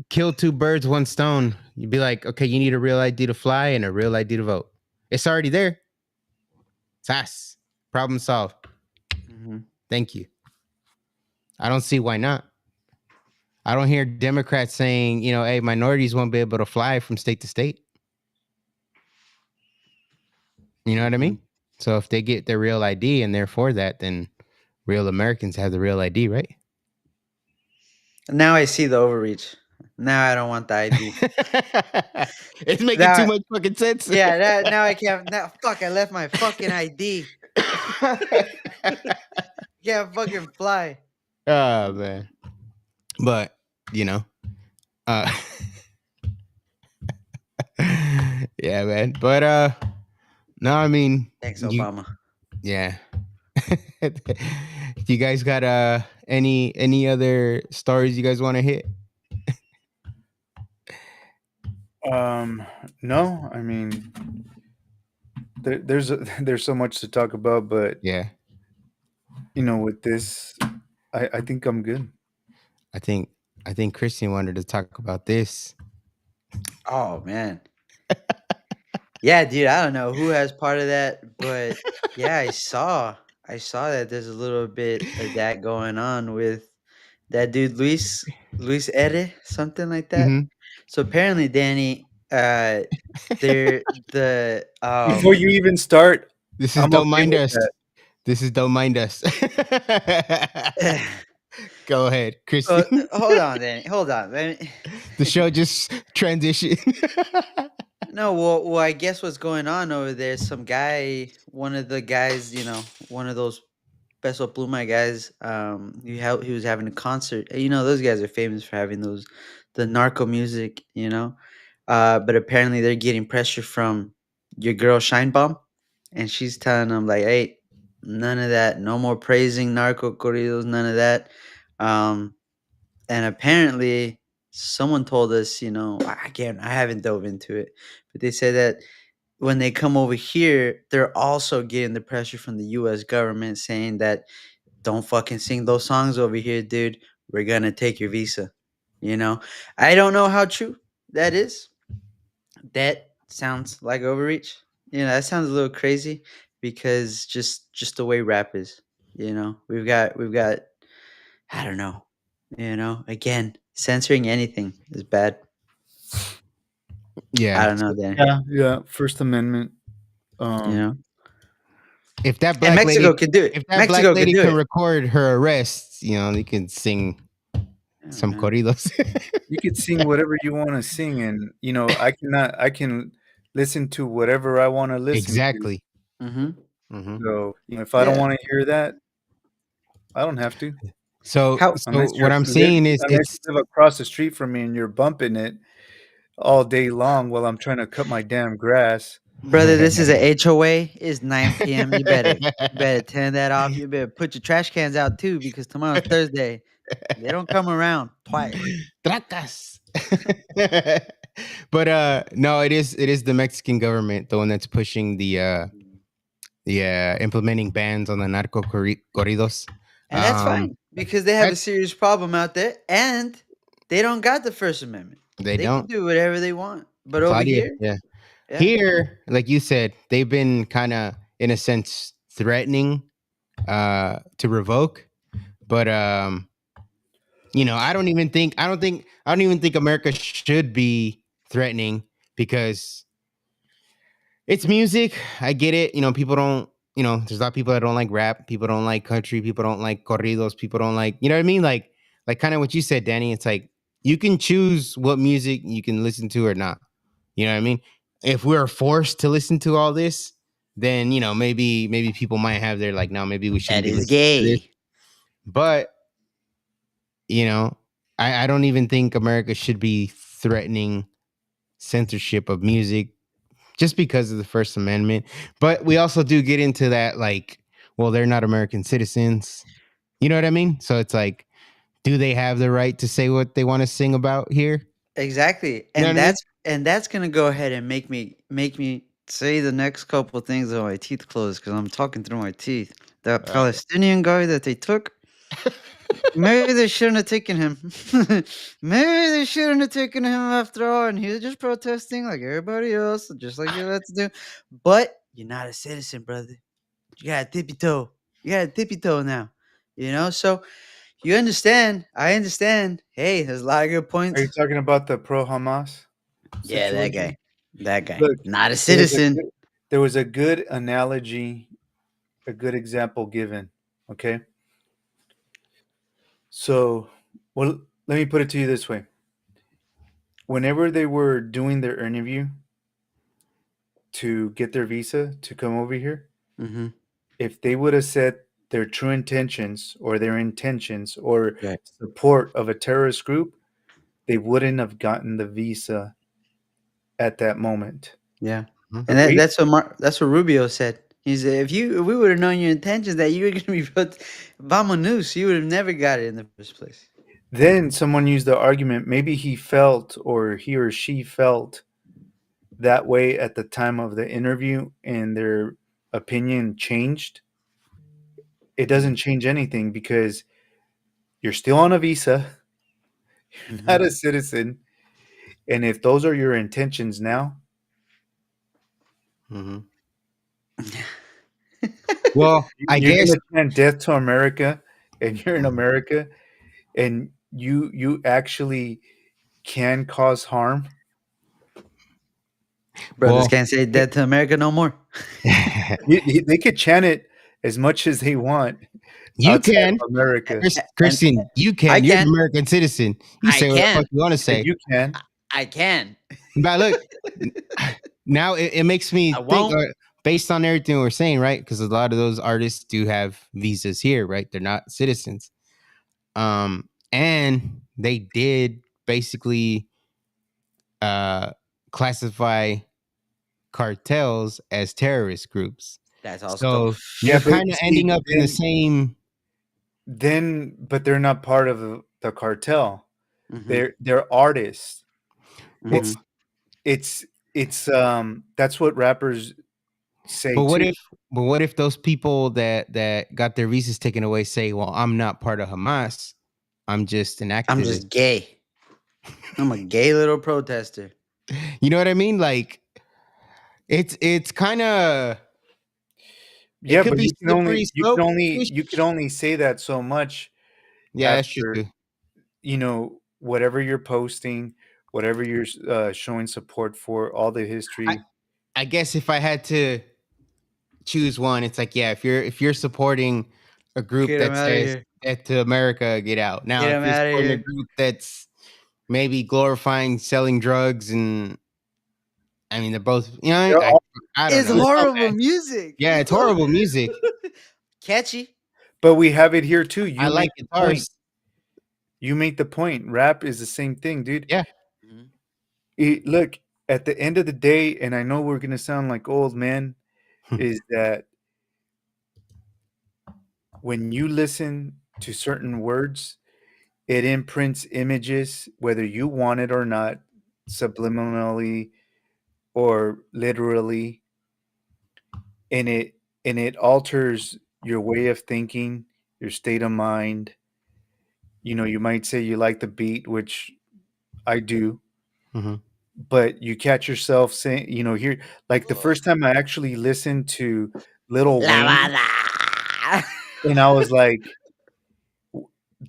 kill two birds, one stone? You'd be like, okay, you need a real ID to fly and a real ID to vote. It's already there. Sass. Problem solved. Mm-hmm. Thank you. I don't see why not. I don't hear Democrats saying, hey, minorities won't be able to fly from state to state. You know what I mean? So if they get their real ID and they're for that, then real Americans have the real ID, right? Now I see the overreach. Now I don't want the ID. It's making Now too much fucking sense. Yeah, now I can't. Now, fuck, I left my fucking ID. Can't fucking fly. Oh man. But uh yeah, man. But no, I mean, Thanks, Obama. yeah. You guys got any other stories you guys want to hit? No, I mean, there's there's so much to talk about, but Yeah. with this, I think I'm good. I think Christian wanted to talk about this. Oh man. Yeah, dude. I don't know who has part of that, but yeah, I saw that there's a little bit of that going on with that dude Luis Ere, something like that. Mhm. So apparently, Danny, they're the Before you even start, This is I'm Don't okay Mind with Us. that. This is Don't Mind Us. Go ahead, Christian. hold on, Danny. Hold on. The show just transitioned. No, well, I guess what's going on over there, some guy, one of the guys, one of those Peso Pluma guys, he was having a concert. Those guys are famous for having the narco music, but apparently they're getting pressure from your girl Shine Bomb, and she's telling them like, hey, none of that, no more praising narco corridos, none of that. And apparently someone told us, I haven't dove into it, but they said that when they come over here, they're also getting the pressure from the US government saying that don't fucking sing those songs over here, dude. We're gonna take your visa. I don't know how true that is. That sounds like overreach. That sounds a little crazy because just the way rap is. We've got I don't know. Again, censoring anything is bad. I Yeah. don't know, Danny. Yeah. First Amendment. If that And black Mexico lady, could do it. if that Mexico black could lady do can it. record her arrests, they can sing some man. corridos. You could sing whatever you want to sing, and I can listen to whatever I want to listen Exactly. Mm-hmm. Mhm. to. So if I don't want to hear that, I don't have to. So, How- what I'm seeing is unless you live across the street from me and you're bumping it all day long while I'm trying to cut my damn grass. Brother, this is a HOA. It's 9 p.m. You better turn that off. You better put your trash cans out too because tomorrow's Thursday. They don't come around twice. Tracas. But no, it is the Mexican government, the one that's pushing the implementing bans on the narco corridos. And that's fine because they have a that's- serious problem out there and they don't got the First Amendment. They Can don't. do whatever they want. But over Claudia, here, yeah. yeah. Here, like you said, they've been kind of, in a sense, threatening to revoke. But I don't even think America should be threatening because it's music. I get it. People don't. There's a lot of people that don't like rap. People don't like country. People don't like corridos. People don't like. You know what I mean? Like kind of what you said, Danny. It's like you can choose what music you can listen to or not. You know what I mean? If we're forced to listen to all this, then maybe people might have their like, no, maybe we shouldn't That be is listening to this. gay. But you know, I don't even think America should be threatening censorship of music just because of the First Amendment. But we also do get into that, like, well, they're not American citizens. You know what I mean? So it's like, do they have the right to say what they want to sing about here? Exactly. You know And what I mean? that's gonna go ahead and make me say the next couple things on my teeth closed because I'm talking through my teeth. That Palestinian guy that they took, maybe they shouldn't have taken him. Maybe they shouldn't have taken him after all, and he was just protesting like everybody else, just like you're allowed to do. But you're not a citizen, brother. You got a tippy toe. You got a tippy toe now. So you understand. I understand. Hey, there's a lot of good Are points. you talking about the pro Hamas Yeah, that situation? guy. That guy. Look, Not a there was a citizen. good, there was a good analogy, a good example given. Okay. So, well, let me put it to you this way. Whenever they were doing their interview to get their visa to come over here, Mm-hmm. if they would have said their true intentions or their intentions or Right. support of a terrorist group, they wouldn't have gotten the visa at that moment. Yeah. Mhm. And Agreed? that's what Rubio said. He said, if we would have known your intentions that you were going to be put vamonos, you would have never got it in the first place. Then someone used the argument maybe he felt or he or she felt that way at the time of the interview and their opinion changed. It doesn't change anything because you're still on a visa, you're not a citizen. And if those are your intentions now, Mhm. Well, I you're guess going to chant death to America and you're in America and you actually can cause harm. Brothers well, can't say dead to America no more. They could chant it as much as they want you outside can, of America. And Christian, you can. I You're an can. American citizen. You I say what the can. fuck you want to Yeah, say. you can. I can. But look, now it makes me I think, won't. based on everything we're saying, right? Because a lot of those artists do have visas here, right? They're not citizens. And they did basically classify cartels as terrorist groups. That's also So Yeah, you're but kind of see, ending up in the same. but they're not part of the cartel. Mhm, They're artists. mhm. It's that's what rappers say But too. what if those people that got their visas taken away say, "Well, I'm not part of Hamas. I'm just an I'm activist." just gay. I'm a gay little protester. You know what I mean? Like it's kind of it Yeah, could but be slippery slope. you could only say that so much Yeah, that's true after too. whatever you're posting, whatever you're showing support for, all the I, history. I guess if I had to choose one, it's like, yeah, if you're supporting a group Get him that out of says here. death to America, get out. Now, Get if him you're out of supporting a here. group that's maybe glorifying selling drugs and I mean they're both, They're I, all- I don't It's know. It's all horrible bad. music. Yeah, it's horrible music. Catchy. But we have it here too. I You like make the point. guitars. You make the point. Rap is the same thing, dude. Yeah. Mhm. Look, at the end of the day, and I know we're gonna sound like old men, is that when you listen to certain words, it imprints images, whether you want it or not, subliminally or literally, and it alters your way of thinking, your state of mind. You might say you like the beat, which I do, Mhm. but you catch yourself saying, here, like the first time I actually listened to Little La Wayne, bala. and I was like,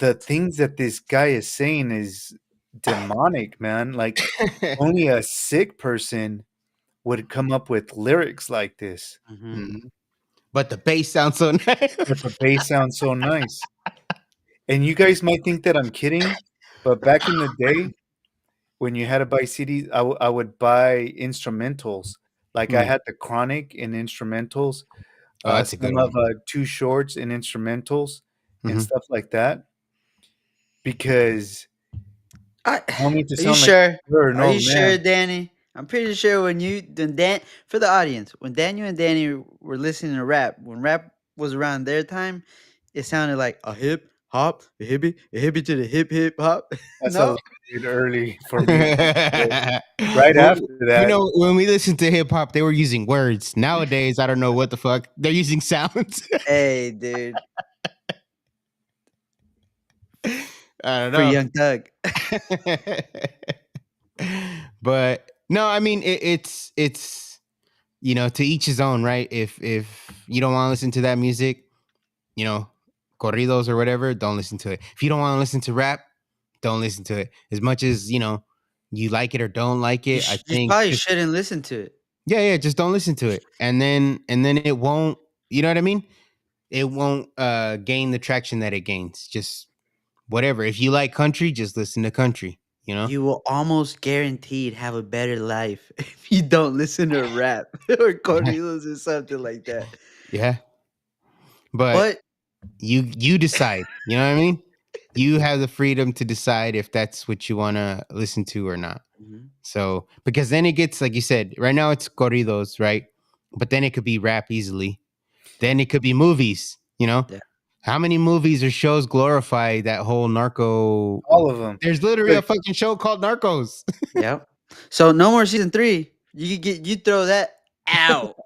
the things that this guy is saying is demonic, man. Like only a sick person would come up with lyrics like this. Mhm. Mhm. But the bass sounds so nice. But the bass sounds so nice. And you guys might think that I'm kidding, but back in the day, when you had to buy CDs, I would buy instrumentals. Like I Mm. had the Chronic in instrumentals, Oh, that's a good some one. of Too Shorts in instrumentals, and Mhm. stuff like that. Because I want me to Are you sound like sure? you're an Are you old sure, man. Danny? I'm pretty sure for the audience, when Daniel and Danny were listening to rap, when rap was around their time, it sounded like a hip hop, a hippie to the hip hop. That's a No, little bit early for me. Right Well, after that, when we listened to hip hop, they were using words. Nowadays, I don't know what the fuck they're using sounds. hey, dude, I don't for know. Young Thug. But no, I mean it's to each his own, right? If you don't want to listen to that music, corridos or whatever, don't listen to it. If you don't want to listen to rap, don't listen to it. As much as you like it or don't like You, it, I you think probably just shouldn't listen to it. yeah, just don't listen to it, and then it won't. You know what I mean? It won't gain the traction that it gains. Just whatever. If you like country, just listen to country. You will almost guaranteed have a better life if you don't listen to rap or corridos or something like that. Yeah, but But you decide. You know what I mean? You have the freedom to decide if that's what you want to listen to or not. Mhm. So because then it gets like you said. Right now it's corridos, right? But then it could be rap easily. Then it could be movies. Yeah. How many movies or shows glorify that whole narco? all of them. There's literally a Look, fucking show called Narcos. Yep. So no more season 3. You throw that out.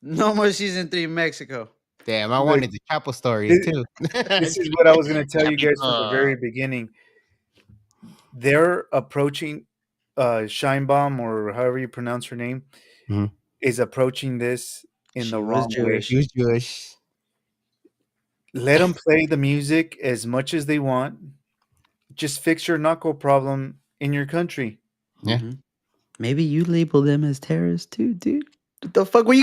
No more season 3 in Mexico. Damn, I Look, wanted the Chapo stories this, too. this is what I was going to tell you guys from the very beginning. They're approaching Scheinbaum, or however you pronounce her name, Mhm. is approaching this in She the was wrong way. Jewish. He was Jewish. Let them play the music as much as they want. Just fix your knuckle problem in your country. Yeah. Mhm. Maybe you label them as terrorists too, dude. What the fuck? What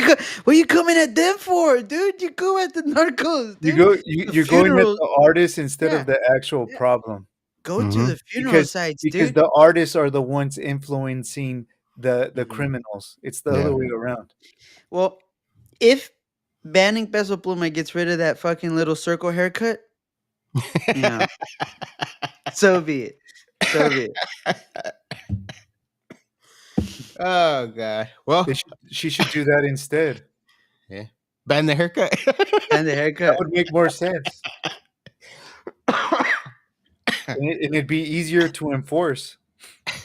you coming at them for, dude? You go at the narcos, You dude. go. The You're going at funerals. the artist instead Yeah. of the actual Yeah. problem. Go to Mhm. the funeral Because sites, because dude. the artists are the ones influencing the Mhm. criminals. It's the Yeah. other way around. Well, if banning Peso Pluma gets rid of that fucking little circle haircut, you know, so be it. So be it. Oh god. Well, She should do that instead. yeah. Ban the haircut. And the That haircut. would make more sense, and it'd be easier to enforce.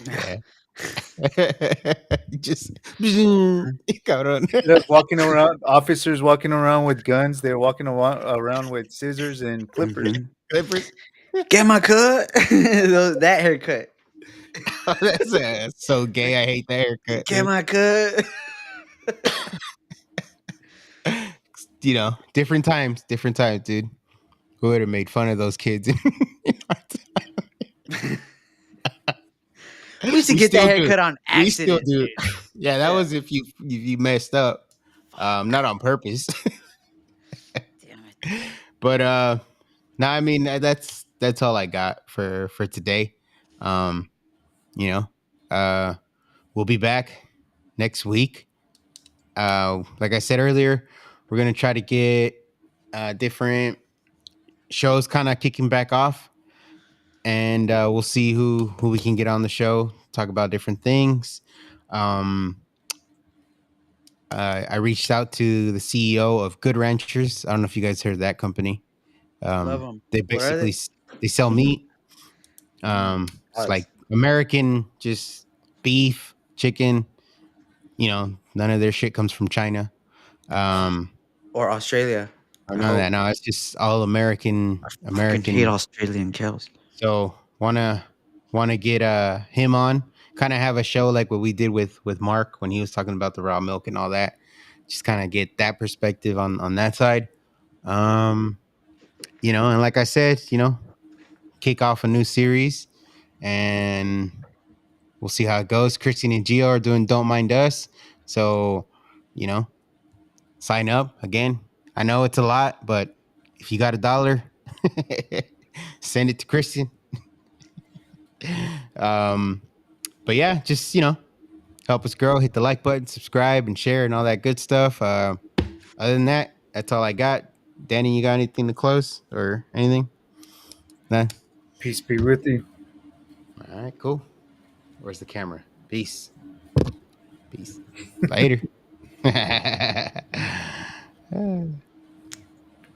Yeah. Just cabrón. Instead of walking around, officers walking around with guns, they're walking around with scissors and clippers. Mhm. Clippers. Get my cut. That haircut. That's so gay. I hate the haircut. Get my cut. Different times, dude. Who would have made fun of those kids? We used to We get that still do. haircut on We still accident. do. Dude. Yeah, that Yeah. was if you messed up, not on purpose. Damn it. But no, I mean that's all I got for today. You know, we'll be back next week. Like I said earlier, we're gonna try to get different shows kind of kicking back off, and we'll see who we can get on the show, talk about different things. I reached out to the CEO of Good Ranchers. I don't know if you guys heard of that company. Love 'em. They What are basically they? they sell meat. It's Us. like American, just beef, chicken. None of their shit comes from China. Or Australia. None of that. No, it's just all American. I fucking hate Australian cows. So wanna get him on, kind of have a show like what we did with Mark when he was talking about the raw milk and all that. Just kind of get that perspective on that side. and like I said, kick off a new series, and we'll see how it goes. Christian and Gio are doing Don't Mind Us. So, sign up again. I know it's a lot, but if you got $1, send it to Christian. But yeah, just, help us grow. Hit the like button, subscribe, and share, and all that good stuff. Other than that, that's all I got. Danny, you got anything to close or anything? Nah? Peace be with you. All right, cool. Where's the camera? Peace. Later.